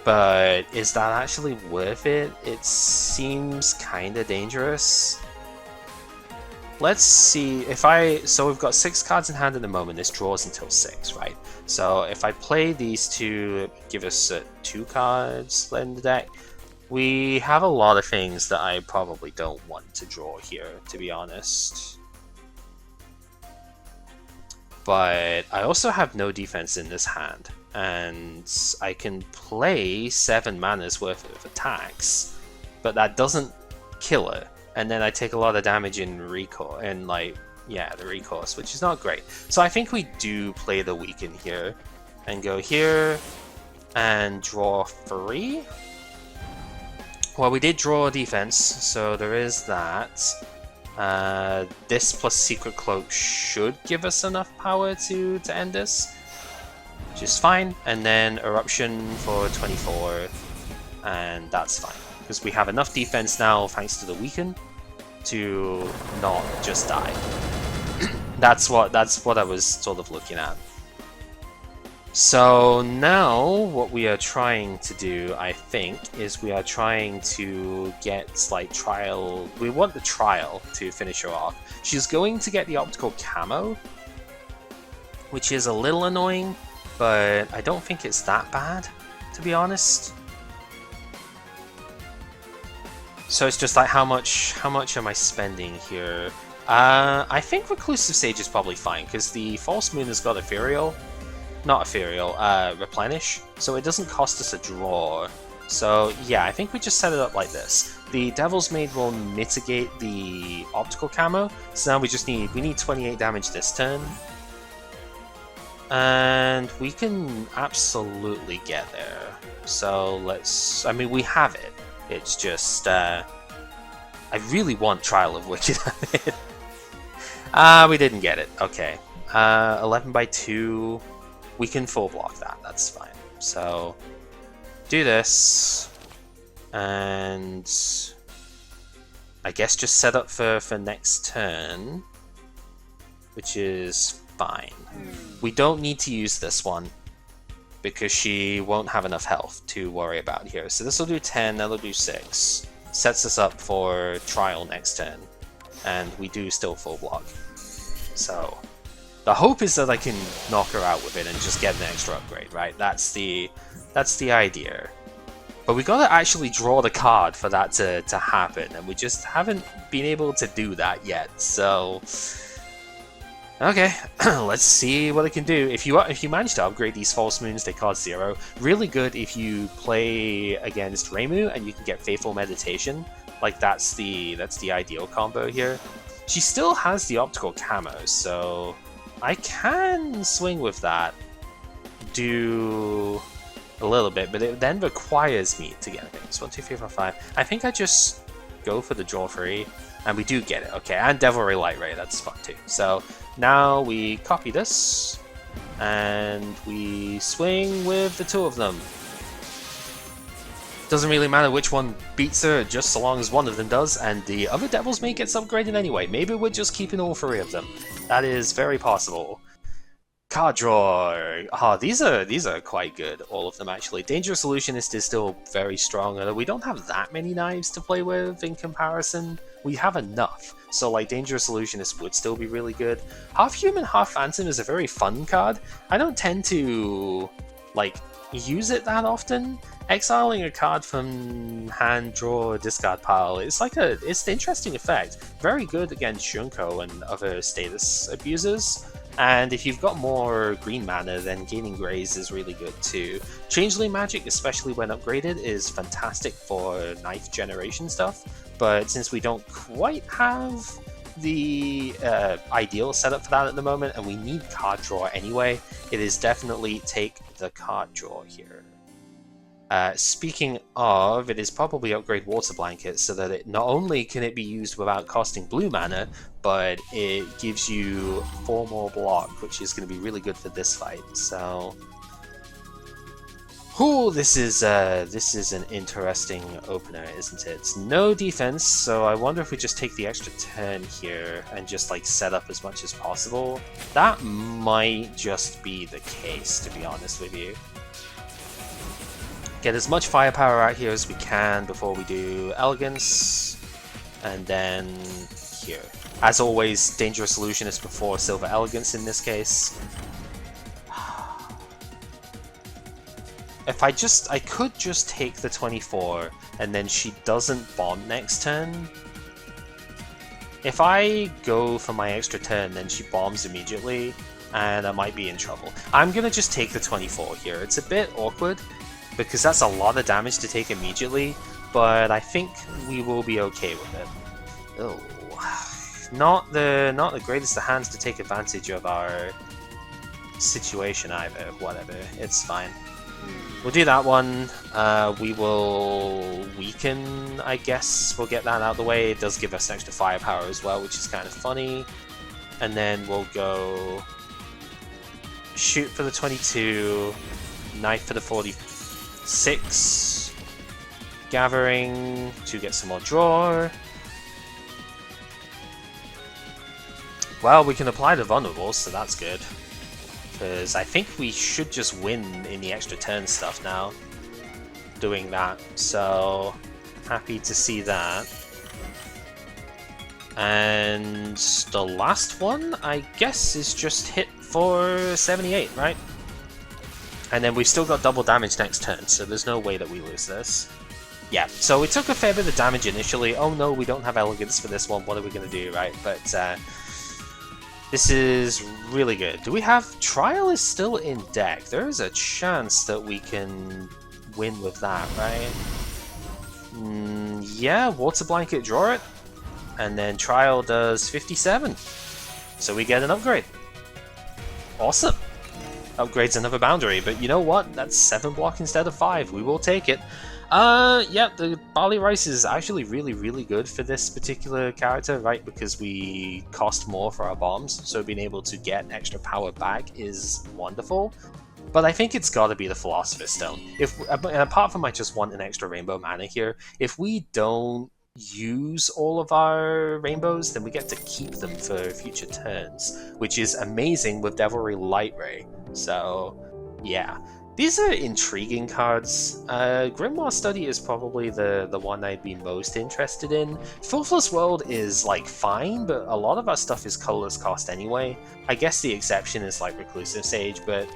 But is that actually worth it? It seems kind of dangerous. Let's see if so we've got 6 cards in hand at the moment. This draws until 6, right? So if I play these two, give us 2 cards in the deck, we have a lot of things that I probably don't want to draw here, to be honest. But I also have no defense in this hand, and I can play 7 mana's worth of attacks, but that doesn't kill it. And then I take a lot of damage in recourse, and like, yeah, the recourse, which is not great. So I think we do play the weaken here, and go here, and draw 3. Well, we did draw a defense, so there is that. This plus Secret Cloak should give us enough power to end this, which is fine. And then Eruption for 24, and that's fine, because we have enough defense now, thanks to the weaken, to not just die. That's what I was sort of looking at. So now what we are trying to do, I think, is we are trying to get like trial. We want the trial to finish her off. She's going to get the optical camo, which is a little annoying, but I don't think it's that bad, to be honest. So it's just like, how much am I spending here? I think Reclusive Sage is probably fine, because the False Moon has got Ethereal. Not Ethereal, Replenish, so it doesn't cost us a draw. So yeah, I think we just set it up like this. The Devil's Maid will mitigate the optical camo, so now we need 28 damage this turn. And we can absolutely get there. So I mean, we have it. It's just, I really want Trial of Wicked at it. We didn't get it. Okay. 11 by 2. We can full block that. That's fine. So, do this. And I guess just set up for next turn, which is fine. We don't need to use this one, because she won't have enough health to worry about here. So this will do 10, that'll do 6. Sets us up for trial next turn. And we do still full block. So the hope is that I can knock her out with it and just get an extra upgrade, right? That's the idea. But we gotta actually draw the card for that to happen, and we just haven't been able to do that yet, so okay, let's see what it can do. If you manage to upgrade these False Moons, they cost 0. Really good if you play against Reimu and you can get Faithful Meditation. Like that's the ideal combo here. She still has the optical camo, so I can swing with that. Do a little bit, but it then requires me to get things. 1, 2, 3, 4, 5. I think I just go for the draw 3, and we do get it. Okay, and Devilry Light Ray, that's fun too. So now we copy this, and we swing with the 2 of them. Doesn't really matter which one beats her, just so long as one of them does, and the other Devil's Maid gets upgraded anyway. Maybe we're just keeping all 3 of them. That is very possible. Card draw. Ah, these are quite good, all of them actually. Dangerous Illusionist is still very strong, although we don't have that many knives to play with in comparison. We have enough, so like Dangerous Illusionist would still be really good. Half Human, Half Phantom is a very fun card. I don't tend to like use it that often. Exiling a card from hand, draw, or discard pile, it's an interesting effect. Very good against Shunko and other status abusers. And if you've got more green mana, then gaining grays is really good too. Changeling Magic, especially when upgraded, is fantastic for knife generation stuff, but since we don't quite have the ideal setup for that at the moment, and we need card draw anyway, it is definitely take the card draw here. Speaking of, it is probably upgrade Water Blanket so that it not only can it be used without costing blue mana, but it gives you 4 more block, which is going to be really good for this fight. So, ooh, this is an interesting opener, isn't it? No defense, so I wonder if we just take the extra turn here and just like set up as much as possible. That might just be the case, to be honest with you. Get as much firepower out here as we can before we do Elegance, and then here. As always, Dangerous Illusionist before Silver Elegance in this case. If I could just take the 24, and then she doesn't bomb next turn. If I go for my extra turn, then she bombs immediately, and I might be in trouble. I'm gonna just take the 24 here. It's a bit awkward, because that's a lot of damage to take immediately, but I think we will be okay with it. Oh, not the greatest of hands to take advantage of our situation either. Whatever, it's fine. We'll do that one. We will weaken, I guess. We'll get that out of the way. It does give us extra firepower as well, which is kind of funny. And then we'll go shoot for the 22, knife for the 46, gathering to get some more draw. Well, we can apply the vulnerables, so that's good. Because I think we should just win in the extra turn stuff now, doing that. So, happy to see that. And the last one, I guess, is just hit for 78, right? And then we've still got double damage next turn, so there's no way that we lose this. Yeah, so we took a fair bit of damage initially. Oh no, we don't have elegance for this one. What are we going to do, right? But this is really good. Do we have... Trial is still in deck. There is a chance that we can win with that, right? Yeah, Water Blanket, draw it. And then Trial does 57. So we get an upgrade. Awesome. Upgrades another boundary, but you know what? That's 7 block instead of 5. We will take it. Yeah, the Barley Rice is actually really, really good for this particular character, right? Because we cost more for our bombs, so being able to get extra power back is wonderful. But I think it's got to be the Philosopher's Stone. And apart from I just want an extra rainbow mana here, if we don't use all of our rainbows, then we get to keep them for future turns, which is amazing with Devilry Light Ray. So, yeah. These are intriguing cards. Grimoire Study is probably the one I'd be most interested in. Filthless World is, like, fine, but a lot of our stuff is colorless cost anyway. I guess the exception is, like, Reclusive Sage, but,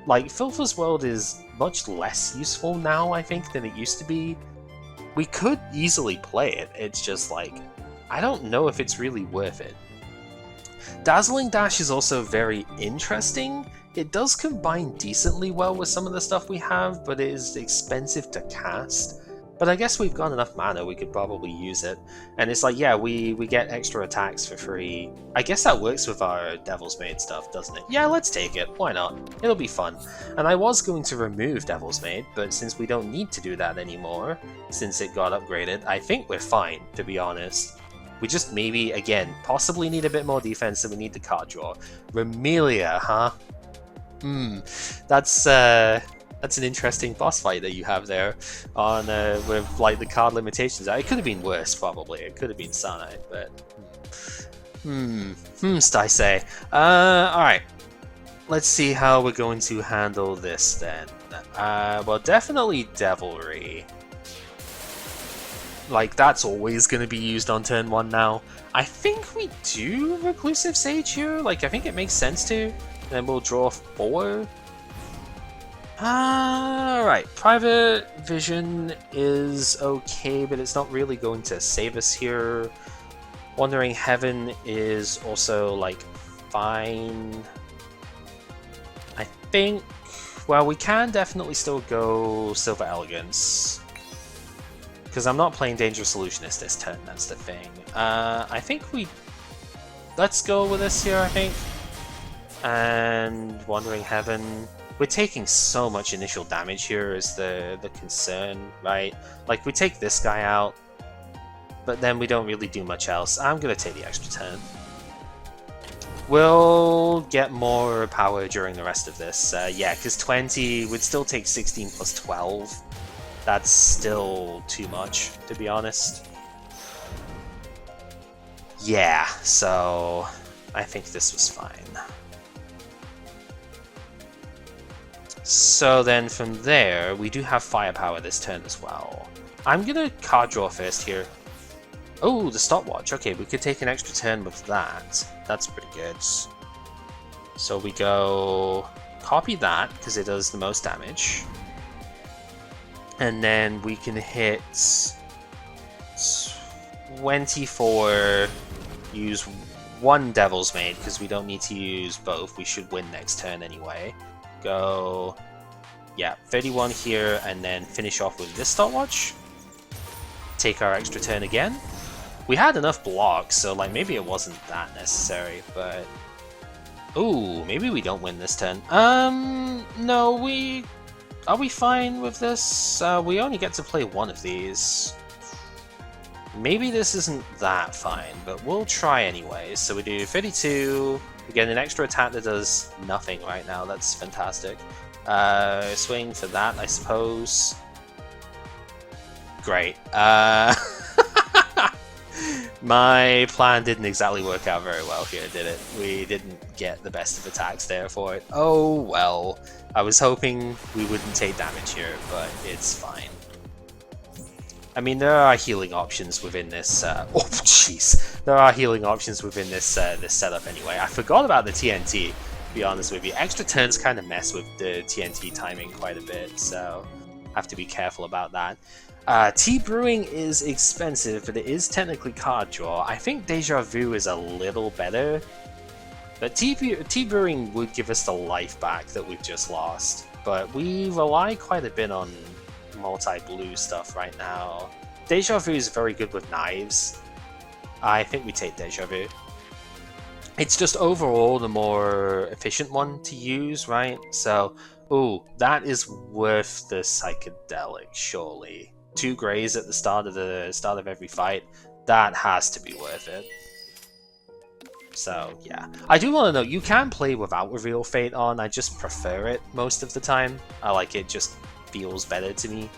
like, Filthless World is much less useful now, I think, than it used to be. We could easily play it, it's just, like, I don't know if it's really worth it. Dazzling Dash is also very interesting. It does combine decently well with some of the stuff we have, but it is expensive to cast. But I guess we've got enough mana, we could probably use it. And it's like, yeah, we get extra attacks for free. I guess that works with our Devil's Maid stuff, doesn't it? Yeah, let's take it. Why not? It'll be fun. And I was going to remove Devil's Maid, but since we don't need to do that anymore, since it got upgraded, I think we're fine, to be honest. We just maybe, again, possibly need a bit more defense than we need the card draw. Remelia, huh? That's an interesting boss fight that you have there on with like the card limitations. It could have been worse, probably. It could have been Sanite, but Staisei. Alright. Let's see how we're going to handle this then. Well, definitely Devilry. Like, that's always going to be used on turn 1 now. I think we do Reclusive Sage here. Like, I think it makes sense to. Then we'll draw 4. Alright, Private Vision is okay, but it's not really going to save us here. Wandering Heaven is also, like, fine. I think... Well, we can definitely still go Silver Elegance. Because I'm not playing Dangerous Illusionist this turn, that's the thing. I think we... Let's go with this here, I think. And Wandering Heaven. We're taking so much initial damage here is the concern, right? Like, we take this guy out, but then we don't really do much else. I'm gonna take the extra turn. We'll get more power during the rest of this. Yeah, because 20 would still take 16 plus 12. That's still too much, to be honest. Yeah, so I think this was fine. So then from there, we do have firepower this turn as well. I'm gonna card draw first here. Oh, the stopwatch. Okay, we could take an extra turn with that. That's pretty good. So we go copy that, because it does the most damage. And then we can hit 24, use one Devil's Maid, because we don't need to use both. We should win next turn anyway. Go... yeah, 31 here, and then finish off with this stopwatch. Take our extra turn again. We had enough blocks, so like maybe it wasn't that necessary, but... ooh, maybe we don't win this turn. No, we... are we fine with this? We only get to play one of these. Maybe this isn't that fine, but we'll try anyway. So we do 32, we get an extra attack that does nothing right now, that's fantastic. Swing for that, I suppose. Great. My plan didn't exactly work out very well here, did it? We didn't get the best of attacks there for it. Oh well. I was hoping we wouldn't take damage here, but it's fine. I mean, there are healing options within this. Oh, jeez, there are healing options within this this setup anyway. I forgot about the TNT. To be honest with you, extra turns kind of mess with the TNT timing quite a bit, so have to be careful about that. Tea brewing is expensive, but it is technically card draw. I think Deja Vu is a little better, but tea brewing would give us the life back that we've just lost. But we rely quite a bit on multi-blue stuff right now. Deja Vu is very good with knives. I think we take Deja Vu. It's just overall the more efficient one to use, right? So, ooh, that is worth the psychedelic, surely. 2 grays at the start of every fight. That has to be worth it. So, yeah. I do want to know, you can play without Reveal Fate on, I just prefer it most of the time. I like it, just feels better to me.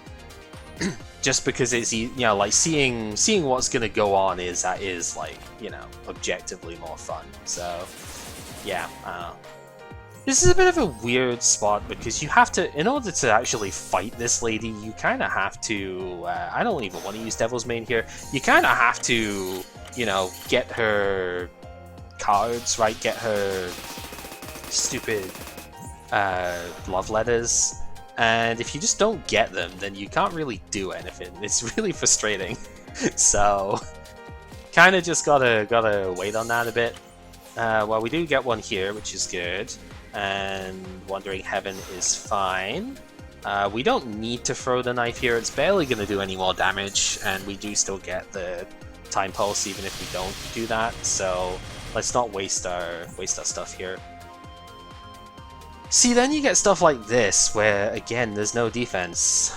Just because it's, you know, like seeing what's gonna go on is like, you know, objectively more fun. So, yeah, this is a bit of a weird spot because you have to, in order to actually fight this lady, you kind of have to, I don't even want to use Devil's Main here, you kind of have to, you know, get her cards, right, get her stupid love letters, and if you just don't get them, then you can't really do anything. It's really frustrating. So, kind of just gotta wait on that a bit. Well, we do get one here, which is good. And Wandering Heaven is fine. We don't need to throw the knife here, it's barely going to do any more damage, and we do still get the Time Pulse even if we don't do that, so let's not waste our stuff here. See, then you get stuff like this, where again, there's no defense.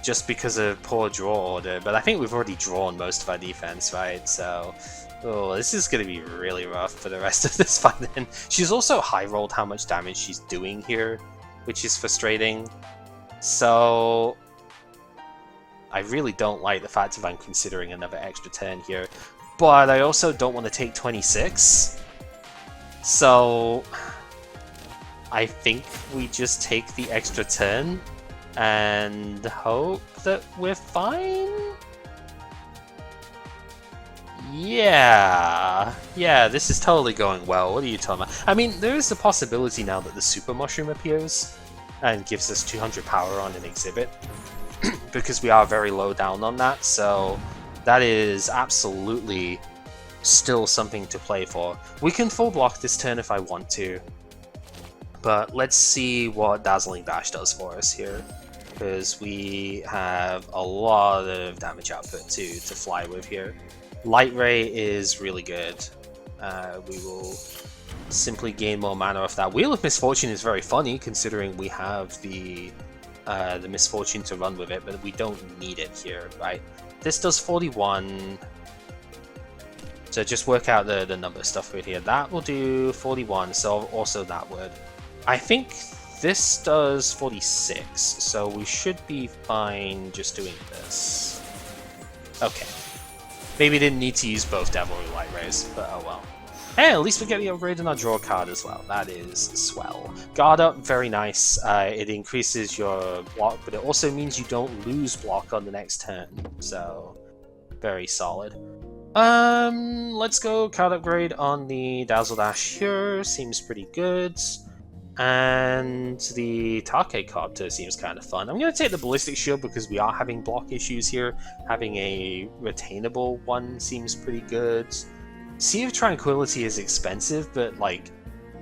Just because of poor draw order, but I think we've already drawn most of our defense, right? So, oh, this is going to be really rough for the rest of this fight then. She's also high-rolled how much damage she's doing here, which is frustrating. So, I really don't like the fact that I'm considering another extra turn here, but I also don't want to take 26. So, I think we just take the extra turn and hope that we're fine? Yeah, this is totally going well. What are you talking about? I mean, there is a possibility now that the Super Mushroom appears and gives us 200 power on an exhibit, because we are very low down on that, so that is absolutely still something to play for. We can full block this turn if I want to, but let's see what Dazzling Dash does for us here, because we have a lot of damage output to fly with here. Light Ray is really good. We will simply gain more mana off that. Wheel of Misfortune is very funny, considering we have the Misfortune to run with it, but we don't need it here, right? This does 41. So just work out the number stuff right here. That will do 41, so also that would. I think this does 46, so we should be fine just doing this. Okay. Maybe didn't need to use both Devilry Light Rays, but oh well. Hey, at least we get the upgrade in our draw card as well. That is swell. Guard Up, very nice. It increases your block, but it also means you don't lose block on the next turn. So, very solid. Let's go card upgrade on the Dazzle Dash here. Seems pretty good. And the Take Copter seems kind of fun. I'm going to take the Ballistic Shield because we are having block issues here. Having a retainable one seems pretty good. Sea of Tranquility is expensive, but like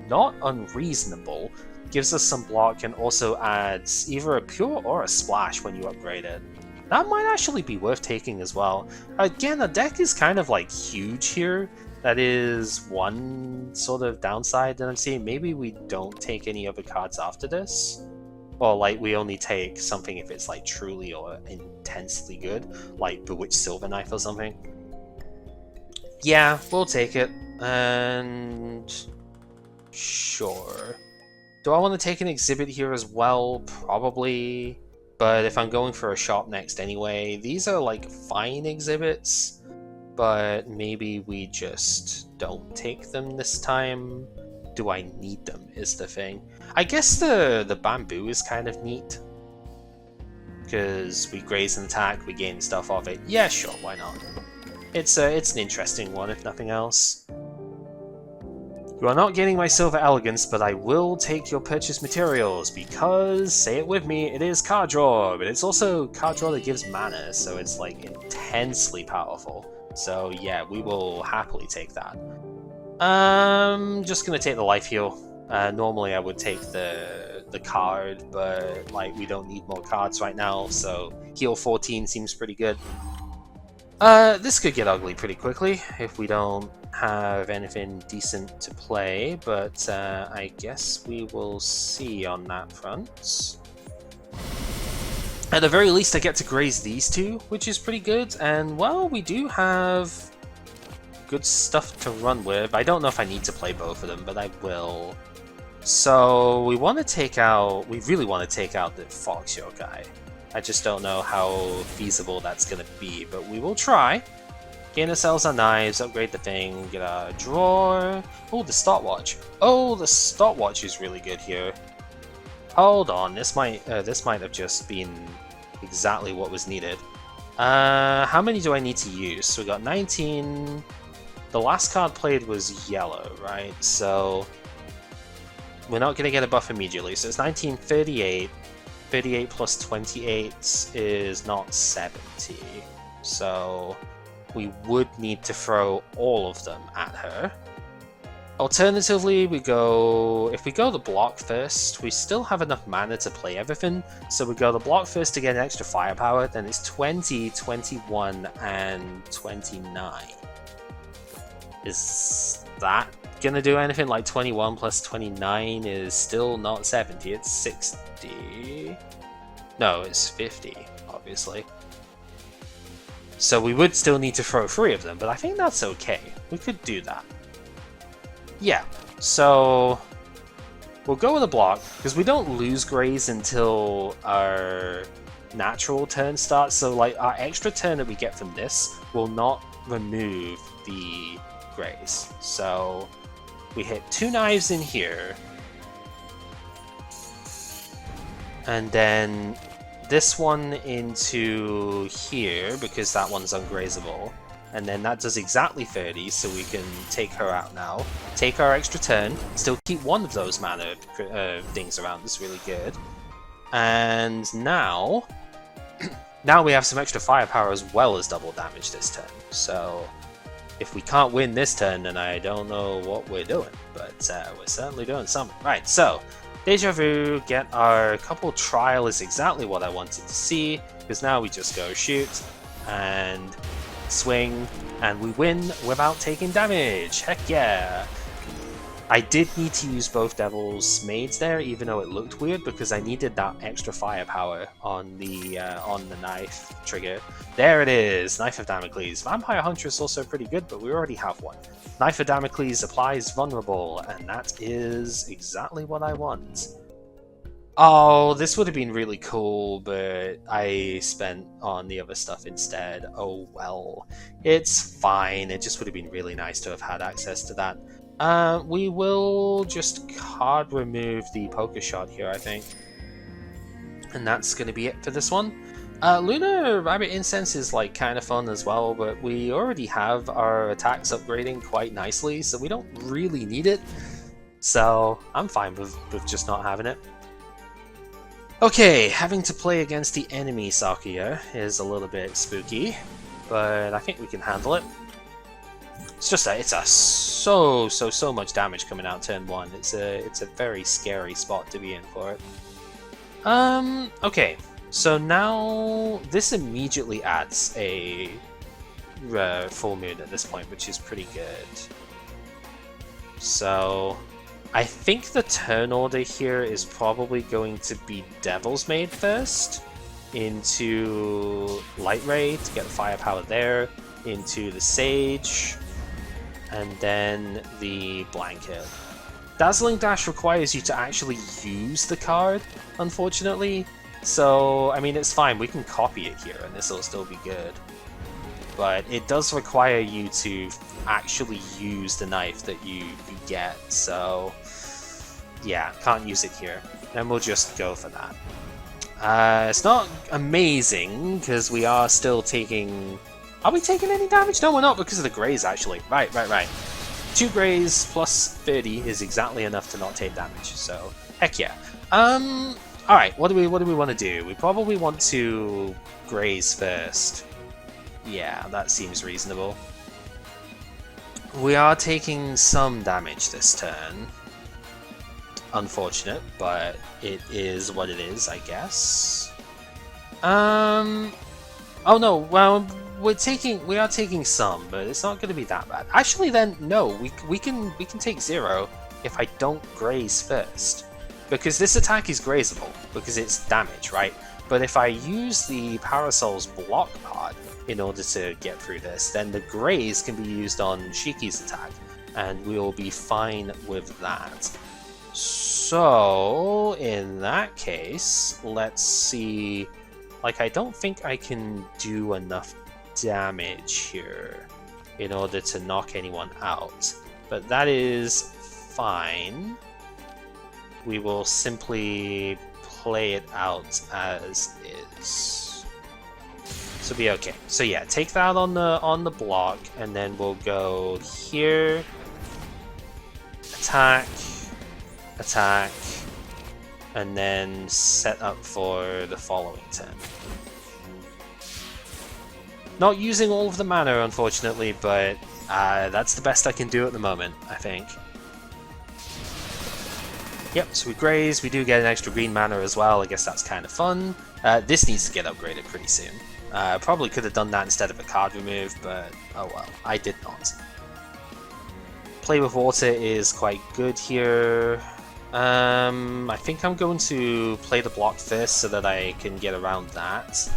not unreasonable. Gives us some block and also adds either a pure or a splash when you upgrade it. That might actually be worth taking as well. Again, the deck is kind of like huge here. That is one sort of downside that I'm seeing. Maybe we don't take any other cards after this. Or like we only take something if it's like truly or intensely good, like Bewitched Silver Knife or something. Yeah, we'll take it. And sure. Do I want to take an exhibit here as well? Probably. But if I'm going for a shop next anyway, these are like fine exhibits, but maybe we just don't take them this time. Do I need them is the thing. I guess the bamboo is kind of neat. Because we graze and attack, we gain stuff off it. Yeah, sure, why not? It's an interesting one, if nothing else. You are not getting my Silver Elegance, but I will take your purchased materials, because, say it with me, it is card draw, but it's also card draw that gives mana, so it's like intensely powerful. So yeah, we will happily take that. Just gonna take the life heal. Normally I would take the card, but like we don't need more cards right now, so heal 14 seems pretty good. This could get ugly pretty quickly if we don't have anything decent to play, but I guess we will see on that front. At the very least I get to graze these two, which is pretty good, and well, we do have good stuff to run with. I don't know if I need to play both of them, but I will. So we want to take out, we really want to take out the Fox Yokai. I just don't know how feasible that's going to be, but we will try. Gain ourselves our knives, upgrade the thing, get a drawer. Oh, the stopwatch. Oh, the stopwatch is really good here. Hold on, this might have just been exactly what was needed. How many do I need to use? So we got 19. The last card played was yellow, right? So we're not going to get a buff immediately. So it's 19, 38. 38 plus 28 is not 70. So we would need to throw all of them at her. Alternatively, if we go the block first, we still have enough mana to play everything. So we go the block first to get an extra firepower, then it's 20, 21, and 29. Is that gonna do anything? Like 21 plus 29 is still not 70, it's 60. No, it's 50, obviously. So we would still need to throw 3 of them, but I think that's okay. We could do that. Yeah, so we'll go with a block, because we don't lose graze until our natural turn starts, so like our extra turn that we get from this will not remove the graze. So we hit 2 knives in here, and then this one into here, because that one's ungrazable. And then that does exactly 30, so we can take her out now. Take our extra turn, still keep one of those mana things around us, really good. And now, now we have some extra firepower as well as double damage this turn. So if we can't win this turn, then I don't know what we're doing, but we're certainly doing something. Right, so Deja Vu, get our couple trial is exactly what I wanted to see, because now we just go shoot and swing, and we win without taking damage. Heck yeah! I did need to use both Devil's Maids there, even though it looked weird, because I needed that extra firepower on the knife trigger. There it is, Knife of Damocles. Vampire Hunter is also pretty good, but we already have one. Knife of Damocles applies vulnerable, and that is exactly what I want. Oh, this would have been really cool, but I spent on the other stuff instead. Oh well. It's fine, it just would have been really nice to have had access to that. We will just card remove the poker shot here, I think. And that's going to be it for this one. Lunar Rabbit Incense is like kind of fun as well, but we already have our attacks upgrading quite nicely, so we don't really need it. So I'm fine with just not having it. Okay, having to play against the enemy Sakuya is a little bit spooky, but I think we can handle it. It's just it's a so much damage coming out turn 1. It's a very scary spot to be in for it. Okay, so now this immediately adds a full moon at this point, which is pretty good. So I think the turn order here is probably going to be Devil's Maid first, into Light Ray to get the firepower there, into the Sage, and then the Blanket. Dazzling Dash requires you to actually use the card, unfortunately, so I mean it's fine, we can copy it here and this will still be good. But it does require you to actually use the knife that you get, so yeah, can't use it here. Then we'll just go for that. It's not amazing, because we are still taking... Are we taking any damage? No, we're not, because of the Greys, actually. Right. 2 Greys plus 30 is exactly enough to not take damage, so heck yeah. Alright, what do we want to do? We probably want to Greys first. Yeah, that seems reasonable. We are taking some damage this turn. Unfortunate, but it is what it is, I guess. Oh no, well, we are taking some, but it's not going to be that bad. Actually, then no, we can take 0 if I don't graze first, because this attack is grazable because it's damage, right? But if I use the Parasol's block pod in order to get through this, then the graze can be used on Shiki's attack, and we'll be fine with that. So, in that case, let's see... Like, I don't think I can do enough damage here in order to knock anyone out, but that is fine. We will simply play it out as is. So be okay. So yeah, take that on the block, and then we'll go here, attack, and then set up for the following turn. Not using all of the mana, unfortunately, but that's the best I can do at the moment, I think. Yep, so we graze, we do get an extra green mana as well, I guess that's kind of fun. This needs to get upgraded pretty soon. Probably could have done that instead of a card remove, but oh well, I did not. Play with water is quite good here. I think I'm going to play the block first so that I can get around that.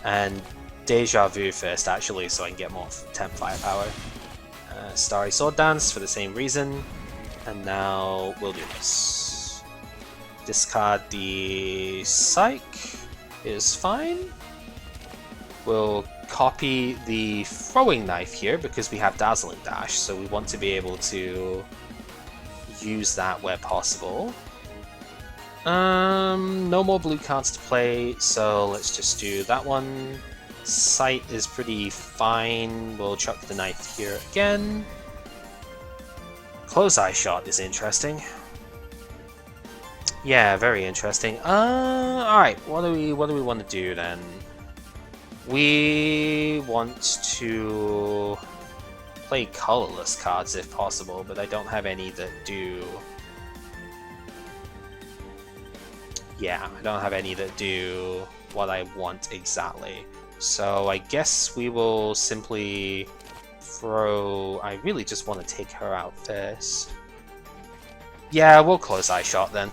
And Deja Vu first, actually, so I can get more temp firepower. Starry Sword Dance for the same reason. And now we'll do this. Discard the Psych is fine. We'll copy the Throwing Knife here because we have Dazzling Dash, so we want to be able to use that where possible. No more blue cards to play, so let's just do that one. Sight is pretty fine. We'll chuck the knife here again. Close Eye Shot is interesting. Yeah, very interesting. Alright, what do we want to do then? We want to play colorless cards if possible, but I don't have any that do... Yeah, I don't have any that do what I want exactly. So I guess we will simply throw... I really just want to take her out first. Yeah, we'll Close Eye Shot then.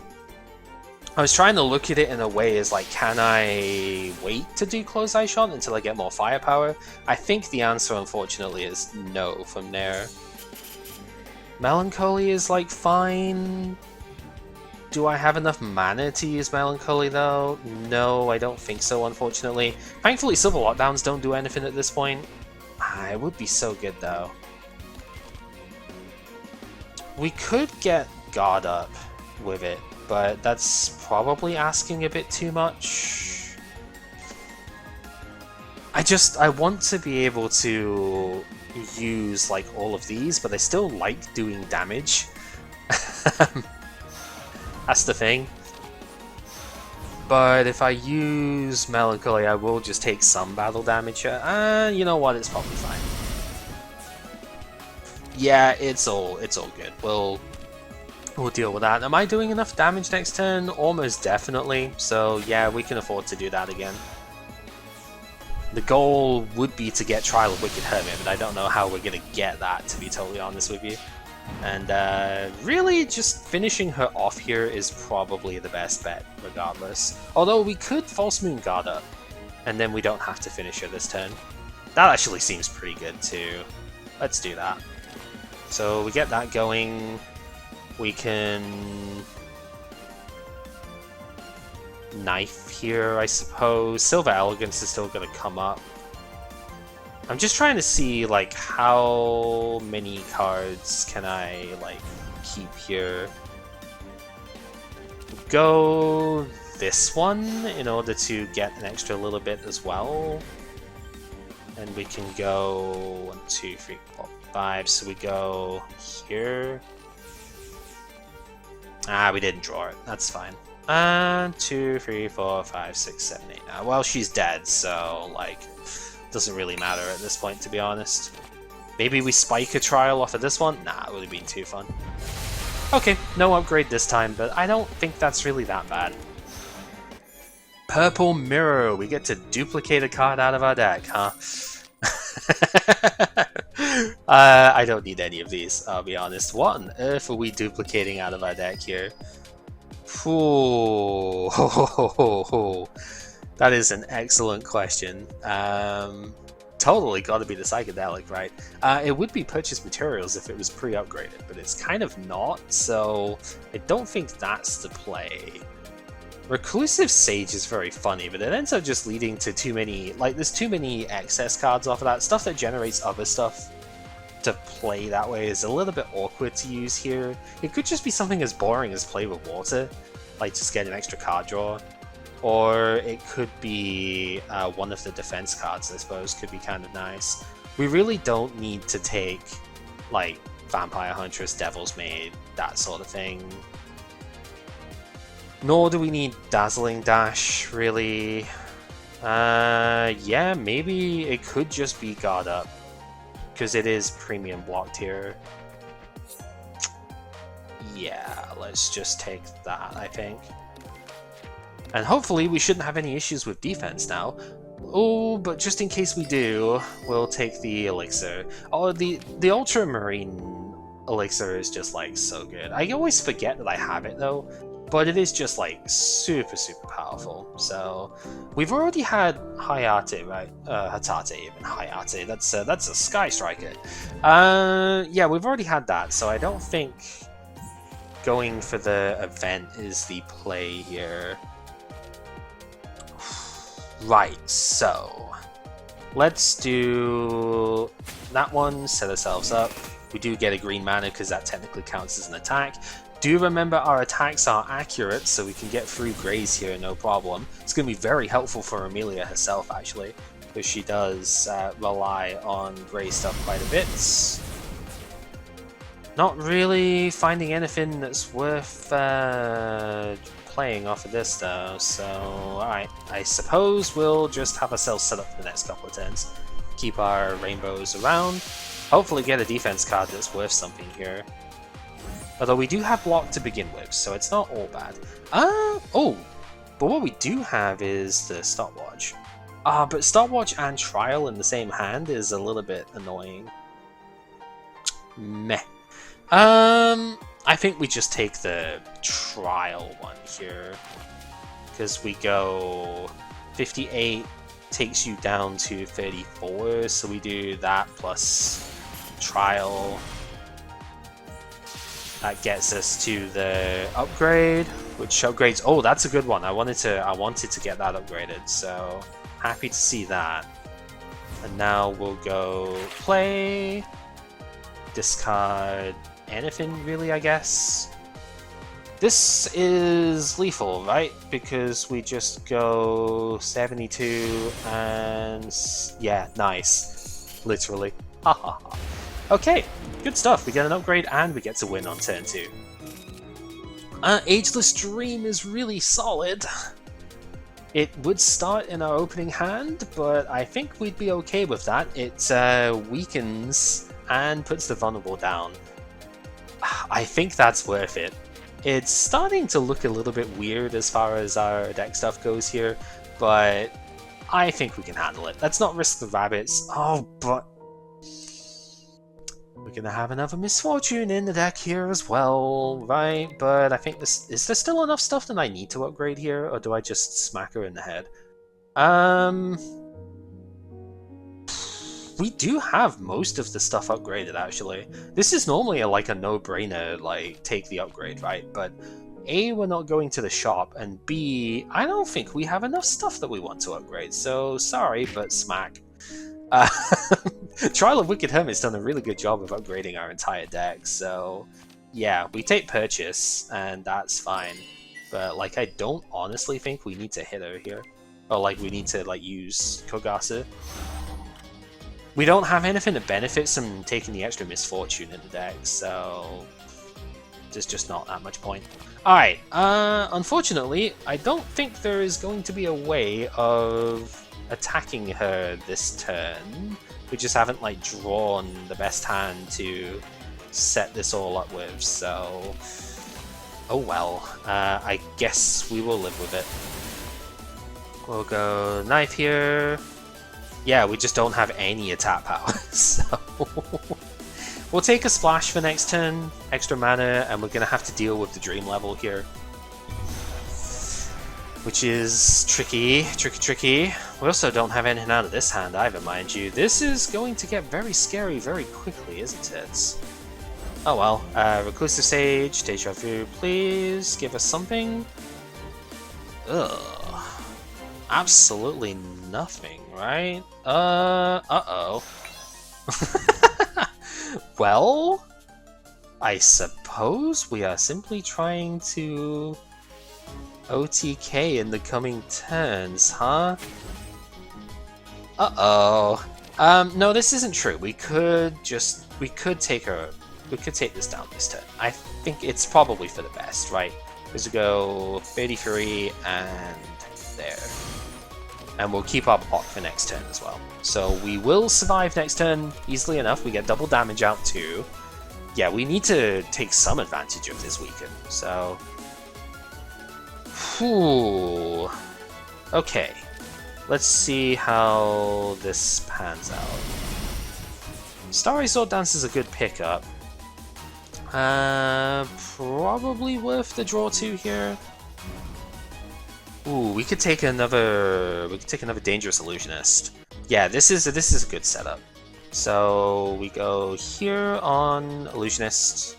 I was trying to look at it in a way as like, can I wait to do Close Eye Shot until I get more firepower? I think the answer, unfortunately, is no from there. Melancholy is like fine. Do I have enough mana to use Melancholy though? No, I don't think so, unfortunately. Thankfully, Silver Lockdowns don't do anything at this point. It would be so good though. We could get Guard Up with it, but that's probably asking a bit too much. I want to be able to use like all of these, but I still like doing damage. That's the thing. But if I use Melancholy, I will just take some battle damage. You know what? It's probably fine. Yeah, it's all good. We'll deal with that. Am I doing enough damage next turn? Almost definitely. So yeah, we can afford to do that again. The goal would be to get Trial of Wicked Hermit, but I don't know how we're going to get that, to be totally honest with you. And really, just finishing her off here is probably the best bet, regardless. Although we could False Moon Guard up, and then we don't have to finish her this turn. That actually seems pretty good too. Let's do that. So we get that going. We can knife here, I suppose. Silver Elegance is still going to come up. I'm just trying to see, like, how many cards can I, like, keep here. Go this one in order to get an extra little bit as well. And we can go 1, 2, 3, 4, 5. So we go here. Ah, we didn't draw it. That's fine. 2, 3, 4, 5, 6, 7, 8. Well, she's dead, so, like, doesn't really matter at this point, to be honest. Maybe we spike a trial off of this one? Nah, it would have been too fun. Okay, no upgrade this time, but I don't think that's really that bad. Purple Mirror. We get to duplicate a card out of our deck, huh? I don't need any of these, I'll be honest. What on earth are we duplicating out of our deck here? Ooh, that is an excellent question. Totally got to be the psychedelic, right? It would be purchased materials if it was pre-upgraded, but it's kind of not, so I don't think that's the play. Reclusive Sage is very funny, but it ends up just leading to too many, like, there's too many excess cards off of that. Stuff that generates other stuff to play that way is a little bit awkward to use here. It could just be something as boring as Play with Water, like just get an extra card draw. Or it could be one of the defense cards, I suppose, could be kind of nice. We really don't need to take, like, Vampire Huntress, Devil's Maid, that sort of thing. Nor do we need Dazzling Dash, really. Yeah, maybe it could just be Guard Up, because it is premium blocked here. Yeah, let's just take that, I think. And hopefully we shouldn't have any issues with defense now. Oh, but just in case we do, we'll take the Elixir. Oh, the Ultramarine Elixir is just, like, so good. I always forget that I have it, though. But it is just, like, super, super powerful. So, we've already had Hayate, right? Hatate, even. Hayate, that's a Sky Striker. Yeah, we've already had that, so I don't think going for the event is the play here. Right, so let's do that one, set ourselves up. We do get a green mana because that technically counts as an attack. Do remember our attacks are accurate, so we can get through Greys here, no problem. It's going to be very helpful for Amelia herself, actually, because she does rely on Grey stuff quite a bit. Not really finding anything that's worth playing off of this, though, so alright. I suppose we'll just have ourselves set up for the next couple of turns. Keep our rainbows around. Hopefully get a defense card that's worth something here. Although we do have block to begin with, so it's not all bad. Oh! But what we do have is the Stopwatch. But Stopwatch and Trial in the same hand is a little bit annoying. Meh. I think we just take the Trial one here. Because we go 58 takes you down to 34, so we do that plus Trial. That gets us to the upgrade, which upgrades. Oh, that's a good one. I wanted to get that upgraded, so happy to see that. And now we'll go play, discard anything really, I guess. This is lethal, right? Because we just go 72 and yeah, nice, literally. Haha. Okay, good stuff. We get an upgrade and we get to win on turn 2. Ageless Dream is really solid. It would start in our opening hand, but I think we'd be okay with that. It weakens and puts the vulnerable down. I think that's worth it. It's starting to look a little bit weird as far as our deck stuff goes here, but I think we can handle it. Let's not risk the rabbits. Oh, but we're gonna have another misfortune in the deck here as well, right? But I think this... Is there still enough stuff that I need to upgrade here, or do I just smack her in the head? We do have most of the stuff upgraded, actually. This is normally like a no-brainer, like, take the upgrade, right? But A, we're not going to the shop, and B, I don't think we have enough stuff that we want to upgrade, so sorry, but smack. Trial of Wicked Hermit's done a really good job of upgrading our entire deck, so yeah, we take purchase, and that's fine. But, like, I don't honestly think we need to hit her here. Or, like, we need to, like, use Kogasa. We don't have anything that benefits from taking the extra misfortune in the deck, so there's just not that much point. Alright, unfortunately, I don't think there is going to be a way of attacking her this turn. We just haven't, like, drawn the best hand to set this all up with, so... Oh well, I guess we will live with it. We'll go knife here. Yeah, we just don't have any attack power, so... We'll take a splash for next turn, extra mana, and we're gonna have to deal with the dream level here. Which is tricky, tricky. We also don't have anything out of this hand either, mind you. This is going to get very scary very quickly, isn't it? Oh well, Reclusive Sage, Deja Vu, please give us something. Ugh. Absolutely nothing, right? Uh-oh. Well, I suppose we are simply trying to OTK in the coming turns, huh? Uh-oh. No, this isn't true. We could take this down this turn. I think it's probably for the best, right? Because we go 33 and there. And we'll keep our block for next turn as well. So we will survive next turn easily enough. We get double damage out too. Yeah, we need to take some advantage of this weaken. So... Whew. Okay. Let's see how this pans out. Starry Sword Dance is a good pickup. Probably worth the draw 2 here. Ooh, we could take another Dangerous Illusionist. Yeah, this is a good setup. So we go here on Illusionist.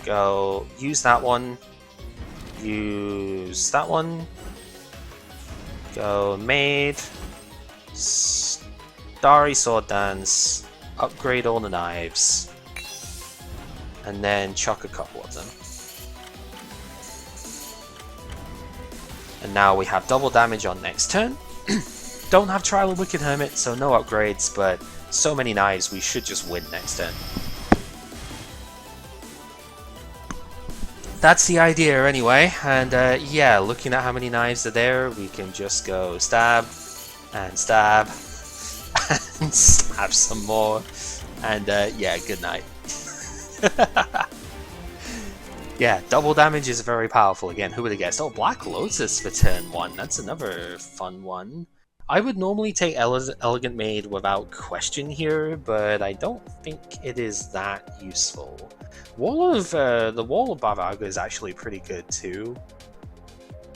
Go use that one. Use that one. Go Maid. Starry Sword Dance. Upgrade all the knives. And then chuck a couple of them. And now we have double damage on next turn. Don't have Trial of Wicked Hermit, so no upgrades, but so many knives, we should just win next turn. That's the idea anyway, and yeah, looking at how many knives are there, we can just go stab, and stab, and stab some more, and yeah, good night. Yeah, double damage is very powerful. Again, who would have guessed? Oh, Black Lotus for turn 1. That's another fun one. I would normally take Elegant Maid without question here, but I don't think it is that useful. The Wall of Bavaga is actually pretty good too.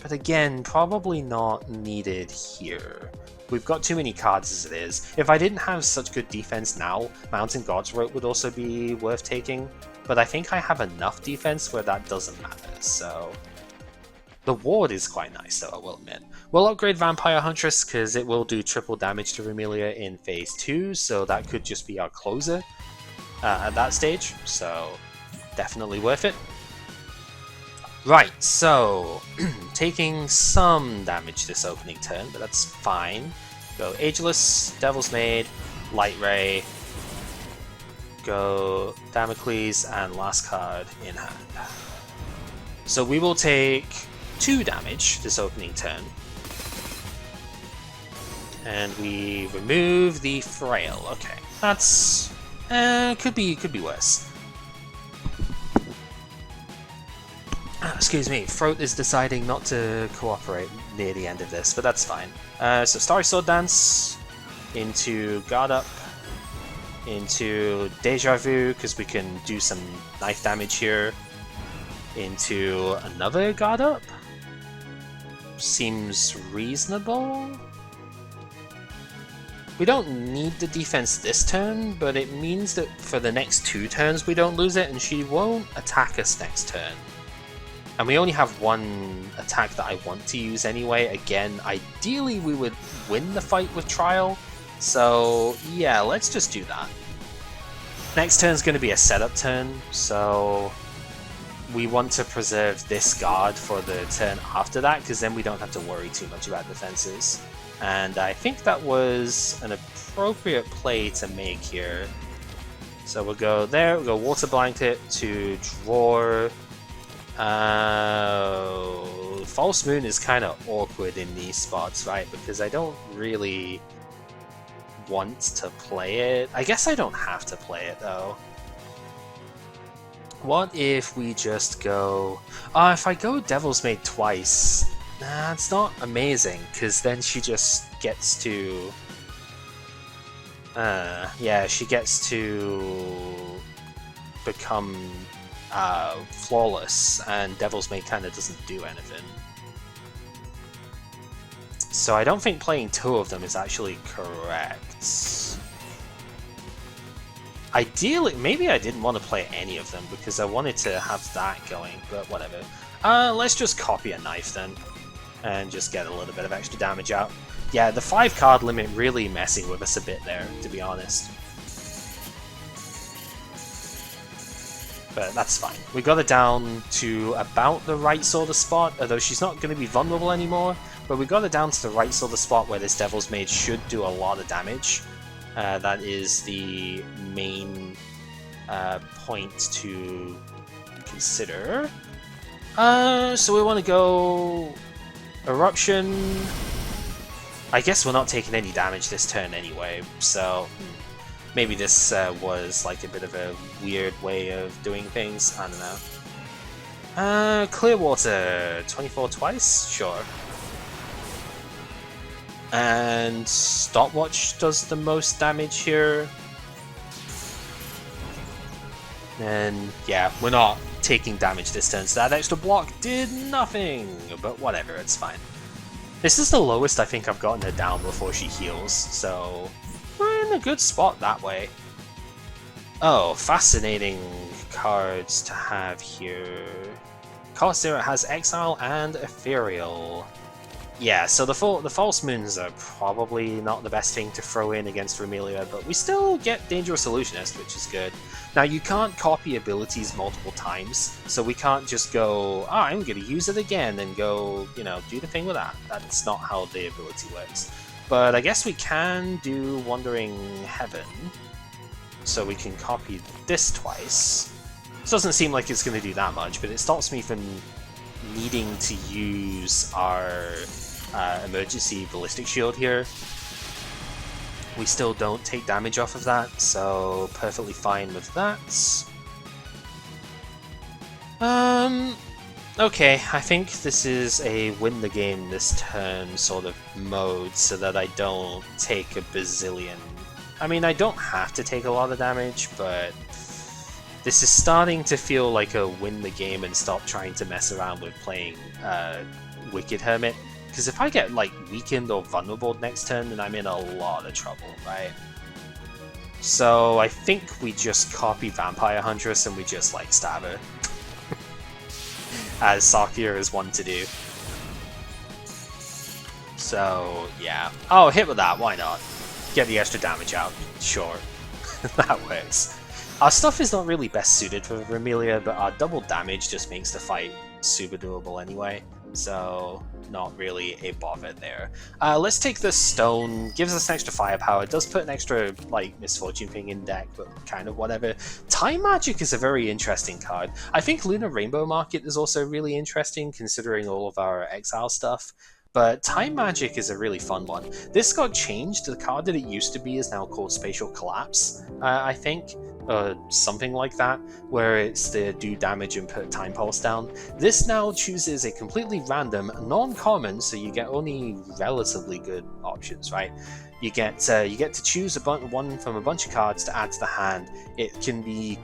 But again, probably not needed here. We've got too many cards as it is. If I didn't have such good defense now, Mountain God's Rope would also be worth taking. But I think I have enough defense where that doesn't matter, so... The ward is quite nice, though, I will admit. We'll upgrade Vampire Huntress, because it will do triple damage to Remelia in Phase 2, so that could just be our closer at that stage, so definitely worth it. Right, so taking some damage this opening turn, but that's fine. Go Ageless, Devil's Maid, Light Ray, go Damocles, and last card in hand. So we will take 2 damage this opening turn. And we remove the Frail. Okay, that's Could be worse. Excuse me, Throat is deciding not to cooperate near the end of this, but that's fine. So Starry Sword Dance into Guard Up, into Deja Vu, because we can do some knife damage here, into another Guard Up. Seems reasonable. We don't need the defense this turn, but it means that for the next 2 turns we don't lose it, and she won't attack us next turn. And we only have one attack that I want to use anyway. Again, ideally we would win the fight with Trial, so yeah, let's just do that. Next turn's going to be a setup turn, so we want to preserve this guard for the turn after that, because then we don't have to worry too much about defenses. And I think that was an appropriate play to make here. So we'll go there, we'll go Water Blanket to draw. False Moon is kind of awkward in these spots, right? Because I don't really want to play it. I guess I don't have to play it, though. What if we just go... if I go Devil's Maid twice... Nah, it's not amazing, because then she just gets to... yeah, she gets to become flawless, and Devil's Maid kind of doesn't do anything. So I don't think playing 2 of them is actually correct. Ideally, maybe I didn't want to play any of them, because I wanted to have that going, but whatever. Let's just copy a knife then, and just get a little bit of extra damage out. Yeah, the 5 card limit really messing with us a bit there, to be honest. But that's fine. We got her down to about the right sort of spot, although she's not going to be vulnerable anymore, but we got her down to the right sort of spot where this Devil's Maid should do a lot of damage. That is the main point to consider. So we want to go Eruption. I guess we're not taking any damage this turn anyway, so maybe this was like a bit of a weird way of doing things. I don't know. Clearwater 24 twice? Sure. And Stopwatch does the most damage here. And yeah, we're not taking damage this turn, so that extra block did nothing, but whatever, it's fine. This is the lowest I think I've gotten her down before she heals, so we're in a good spot that way. Oh, fascinating cards to have here. Cost 0 has Exile and Ethereal. Yeah, so the False Moons are probably not the best thing to throw in against Remelia, but we still get Dangerous Illusionist, which is good. Now, you can't copy abilities multiple times, so we can't just go, I'm going to use it again, and go, you know, do the thing with that. That's not how the ability works. But I guess we can do Wandering Heaven, so we can copy this twice. This doesn't seem like it's going to do that much, but it stops me from needing to use our emergency ballistic shield here. We still don't take damage off of that, so perfectly fine with that. Okay, I think this is a win the game this turn sort of mode, so that I don't take a bazillion. I mean, I don't have to take a lot of damage, but this is starting to feel like a win the game and stop trying to mess around with playing Wicked Hermit. Because if I get, like, weakened or vulnerable next turn, then I'm in a lot of trouble, right? So I think we just copy Vampire Huntress and we just, like, stab her. As Sakuya is one to do. So, yeah. Oh, hit with that, why not? Get the extra damage out, sure. That works. Our stuff is not really best suited for Remelia, but our double damage just makes the fight super doable anyway. So, not really a bother there. Let's take this stone, gives us an extra firepower, does put an extra, like, Misfortune thing in deck, but kind of whatever. Time Magic is a very interesting card. I think Lunar Rainbow Market is also really interesting, considering all of our exile stuff, But Time Magic is a really fun one. This got changed. The card that it used to be is now called Spatial Collapse, I think. Something like that, where it's to do damage and put Time Pulse down. This now chooses a completely random, non-common, so you get only relatively good options, right? You get to choose one from a bunch of cards to add to the hand. It can be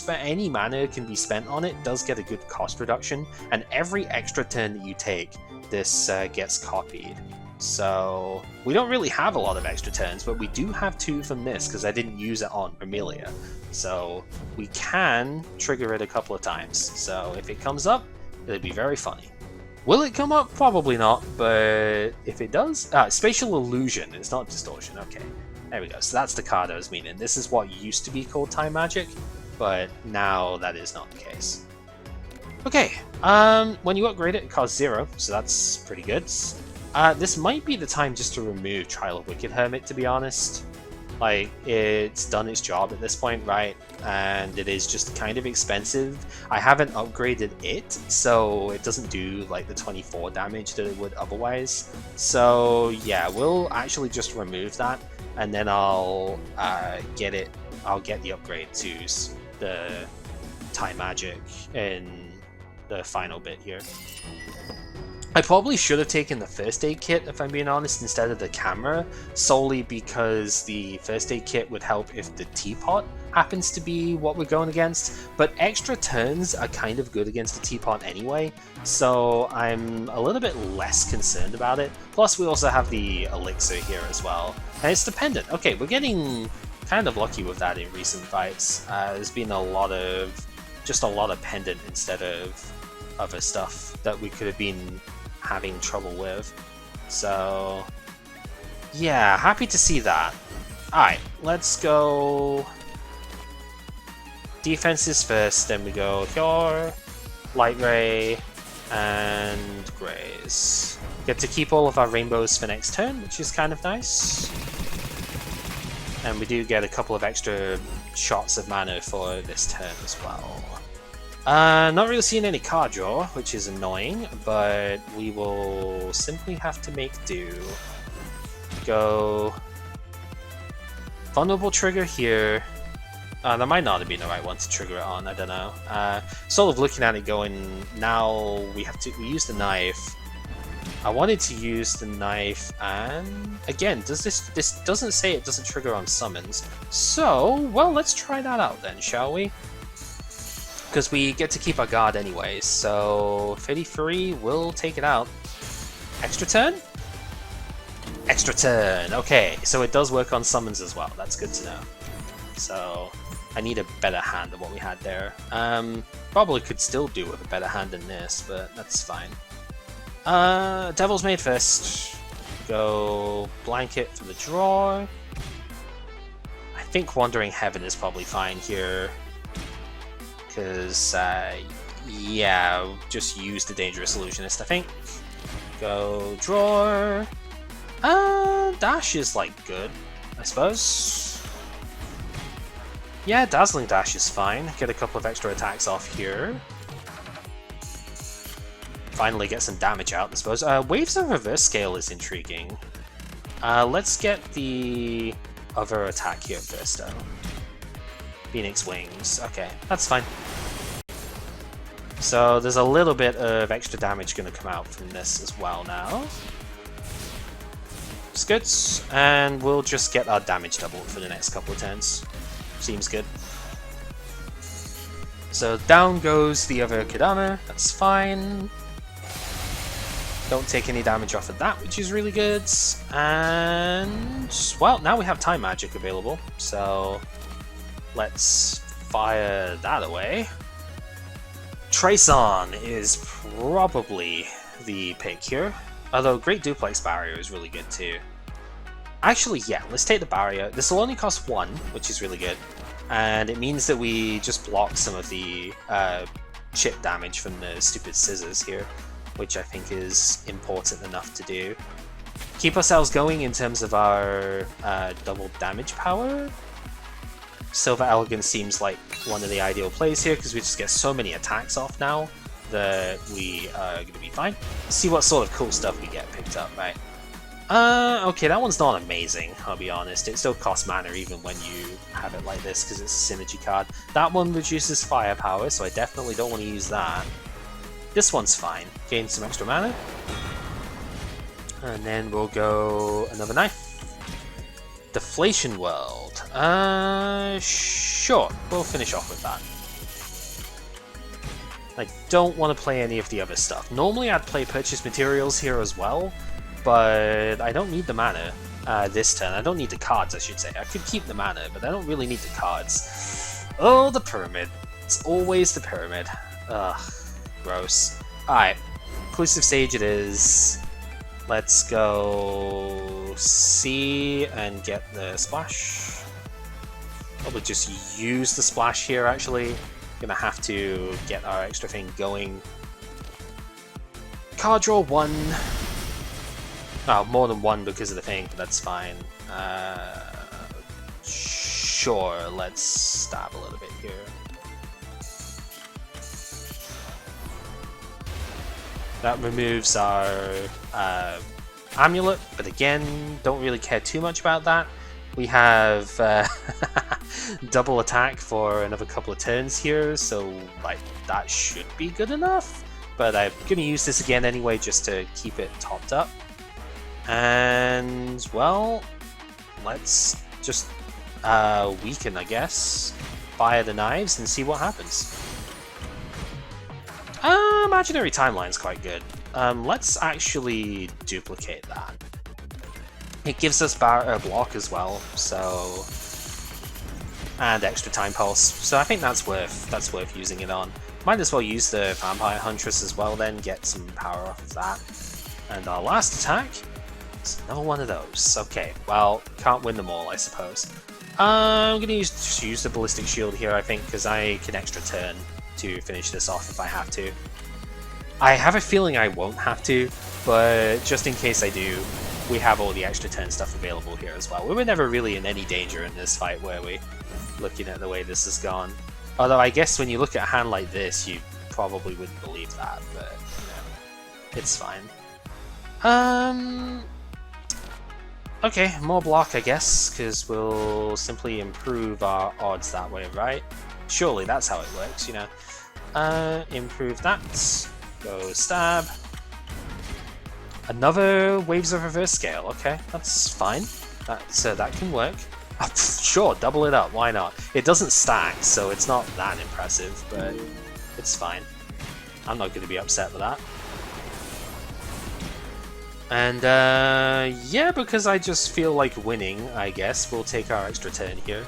any mana can be spent on it, does get a good cost reduction, and every extra turn that you take, this gets copied. So we don't really have a lot of extra turns, but we do have 2 from this because I didn't use it on Amelia. So we can trigger it a couple of times. So if it comes up, it'll be very funny. Will it come up? Probably not, but if it does... Spatial Illusion, it's not Distortion, okay. There we go, so that's the card I was meaning. This is what used to be called Time Magic, but now that is not the case. Okay, when you upgrade it, it costs 0, so that's pretty good. This might be the time just to remove Trial of Wicked Hermit, to be honest. Like, it's done its job at this point, right? And it is just kind of expensive. I haven't upgraded it, so it doesn't do, like, the 24 damage that it would otherwise. So, yeah, we'll actually just remove that, and then I'll get the upgrade to the Time Magic in the final bit here. I probably should have taken the first aid kit, if I'm being honest, instead of the camera, solely because the first aid kit would help if the teapot happens to be what we're going against, but extra turns are kind of good against the teapot anyway, so I'm a little bit less concerned about it. Plus we also have the elixir here as well, and it's dependent. Okay, we're getting kind of lucky with that in recent fights. There's been a lot of pendant instead of other stuff that we could have been having trouble with. So yeah, happy to see that. Alright, let's go defenses first, then we go Cure, Light Ray, and Graze. Get to keep all of our rainbows for next turn, which is kind of nice. And we do get a couple of extra shots of mana for this turn as well. Not really seeing any card draw, which is annoying, but we will simply have to make do. Go Vulnerable Trigger here. That might not have been the right one to trigger it on, I don't know. Sort of looking at it going, now we use the knife. I wanted to use the knife, and again, this doesn't say it doesn't trigger on summons. So, well, let's try that out then, shall we? Because we get to keep our guard anyway, so 33 will take it out. Extra turn? Extra turn, okay, so it does work on summons as well, that's good to know. So, I need a better hand than what we had there. Probably could still do with a better hand than this, but that's fine. Devil's Maid first. Go Blanket for the draw. I think Wandering Heaven is probably fine here. Because, yeah, just use the Dangerous Illusionist, I think. Go draw. Dash is, like, good, I suppose. Yeah, Dazzling Dash is fine. Get a couple of extra attacks off here. Finally get some damage out, I suppose. Waves of Reverse Scale is intriguing. Let's get the other attack here first, though. Phoenix Wings. Okay, that's fine. So there's a little bit of extra damage going to come out from this as well now. It's good, and we'll just get our damage doubled for the next couple of turns. Seems good. So down goes the other Kadama, that's fine. Don't take any damage off of that, which is really good. And, well, now we have Time Magic available, so let's fire that away. Trace-On is probably the pick here, although Great Duplex Barrier is really good too. Actually, yeah, let's take the Barrier. This will only cost 1, which is really good, and it means that we just block some of the chip damage from the stupid scissors here, which I think is important enough to do. Keep ourselves going in terms of our double damage power. Silver Elegance seems like one of the ideal plays here because we just get so many attacks off now. that we are going to be fine. See what sort of cool stuff we get picked up, right? Okay, that one's not amazing, I'll be honest. It still costs mana even when you have it like this, because it's a synergy card. That one reduces firepower, so I definitely don't want to use that. This one's fine. Gain some extra mana. And then we'll go another knife. Deflation World. Sure, we'll finish off with that. I don't want to play any of the other stuff. Normally I'd play Purchase Materials here as well, but I don't need the mana this turn. I don't need the cards, I should say. I could keep the mana, but I don't really need the cards. Oh, the pyramid. It's always the pyramid. Ugh, gross. Alright, inclusive stage it is. Let's go C and get the splash. Probably just use the splash here, actually. Gonna have to get our extra thing going. Card draw 1. Oh, more than 1 because of the thing, but that's fine. Sure, let's stab a little bit here. That removes our amulet, but again, don't really care too much about that. We have double attack for another couple of turns here, so like that should be good enough. But I'm gonna use this again anyway, just to keep it topped up. And well, let's just weaken, I guess. Fire the knives and see what happens. Imaginary Timeline's quite good. Let's actually duplicate that. It gives us block as well, so, and extra time pulse. So I think that's worth using it on. Might as well use the Vampire Huntress as well, then get some power off of that. And our last attack is another one of those. Okay, well, can't win them all, I suppose. I'm gonna just use the Ballistic Shield here, I think, because I can extra turn to finish this off if I have to. I have a feeling I won't have to, but just in case I do, we have all the extra turn stuff available here as well. We were never really in any danger in this fight, were we? Looking at the way this has gone. Although I guess when you look at a hand like this, you probably wouldn't believe that, but you know, it's fine. Okay, more block, I guess, because we'll simply improve our odds that way, right? Surely that's how it works, you know. Improve that. Go stab. Another Waves of Reverse Scale. Okay, that's fine. That can work. Sure, double it up. Why not? It doesn't stack, so it's not that impressive, but it's fine. I'm not going to be upset with that. And yeah, because I just feel like winning, I guess we'll take our extra turn here.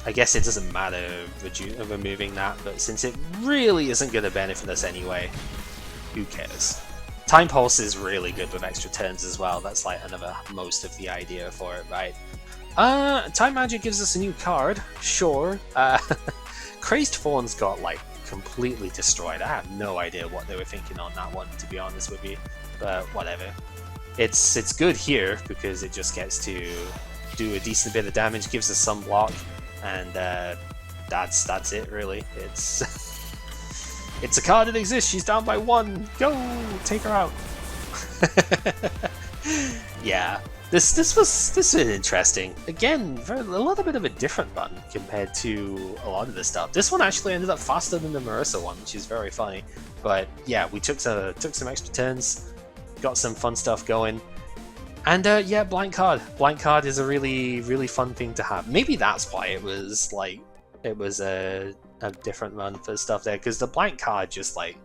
I guess it doesn't matter removing that, but since it really isn't going to benefit us anyway, who cares? Time Pulse is really good with extra turns as well. That's like another most of the idea for it, right? Time Magic gives us a new card, sure. Crazed Fawn's got like completely destroyed. I have no idea what they were thinking on that one, to be honest with you, but whatever. It's good here because it just gets to do a decent bit of damage, gives us some block. And that's it, really. It's it's a card that exists. She's down by 1. Go, take her out. Yeah, this was interesting. Again, a little bit of a different run compared to a lot of this stuff. This one actually ended up faster than the Marissa one, which is very funny. But yeah, we took some extra turns, got some fun stuff going. And yeah, blank card. Blank card is a really fun thing to have. Maybe that's why it was like a different run for stuff there, because the blank card just like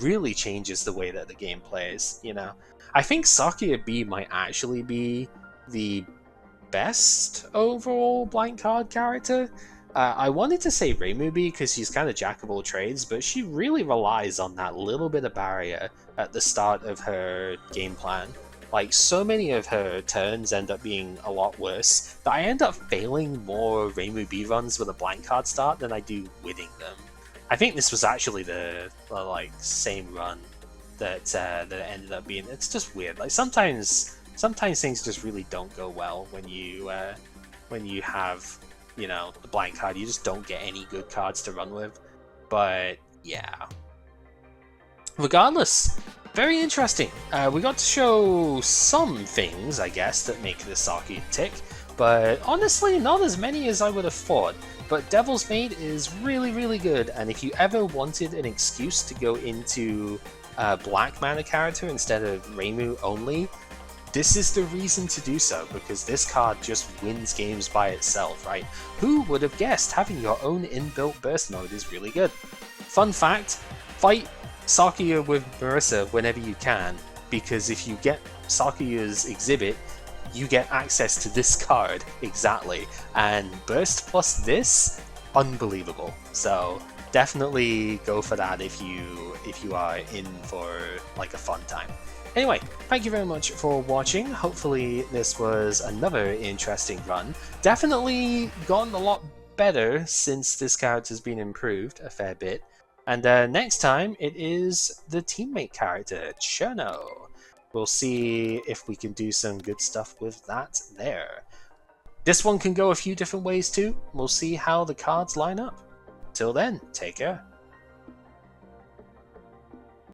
really changes the way that the game plays. You know, I think Sakuya B might actually be the best overall blank card character. I wanted to say Reimu B because she's kind of jack of all trades, but she really relies on that little bit of barrier at the start of her game plan. Like, so many of her turns end up being a lot worse that I end up failing more Reimu B runs with a blank card start than I do winning them. I think this was actually the like same run that that it ended up being. It's just weird. Like sometimes things just really don't go well when you have you know, the blank card. You just don't get any good cards to run with. But yeah. Regardless, very interesting. We got to show some things, I guess, that make the Sakuya tick, but honestly, not as many as I would have thought. But Devil's Maid is really, really good, and if you ever wanted an excuse to go into a black mana character instead of Reimu only, this is the reason to do so, because this card just wins games by itself, right? Who would have guessed having your own inbuilt burst mode is really good? Fun fact, fight Sakuya with Marissa whenever you can, because if you get Sakuya's exhibit, you get access to this card, exactly. And burst plus this, unbelievable. So definitely go for that if you are in for like a fun time. Anyway, thank you very much for watching. Hopefully this was another interesting run. Definitely gotten a lot better since this character's been improved a fair bit. And next time it is the teammate character, Cherno. We'll see if we can do some good stuff with that there. This one can go a few different ways too. We'll see how the cards line up. Till then, take care.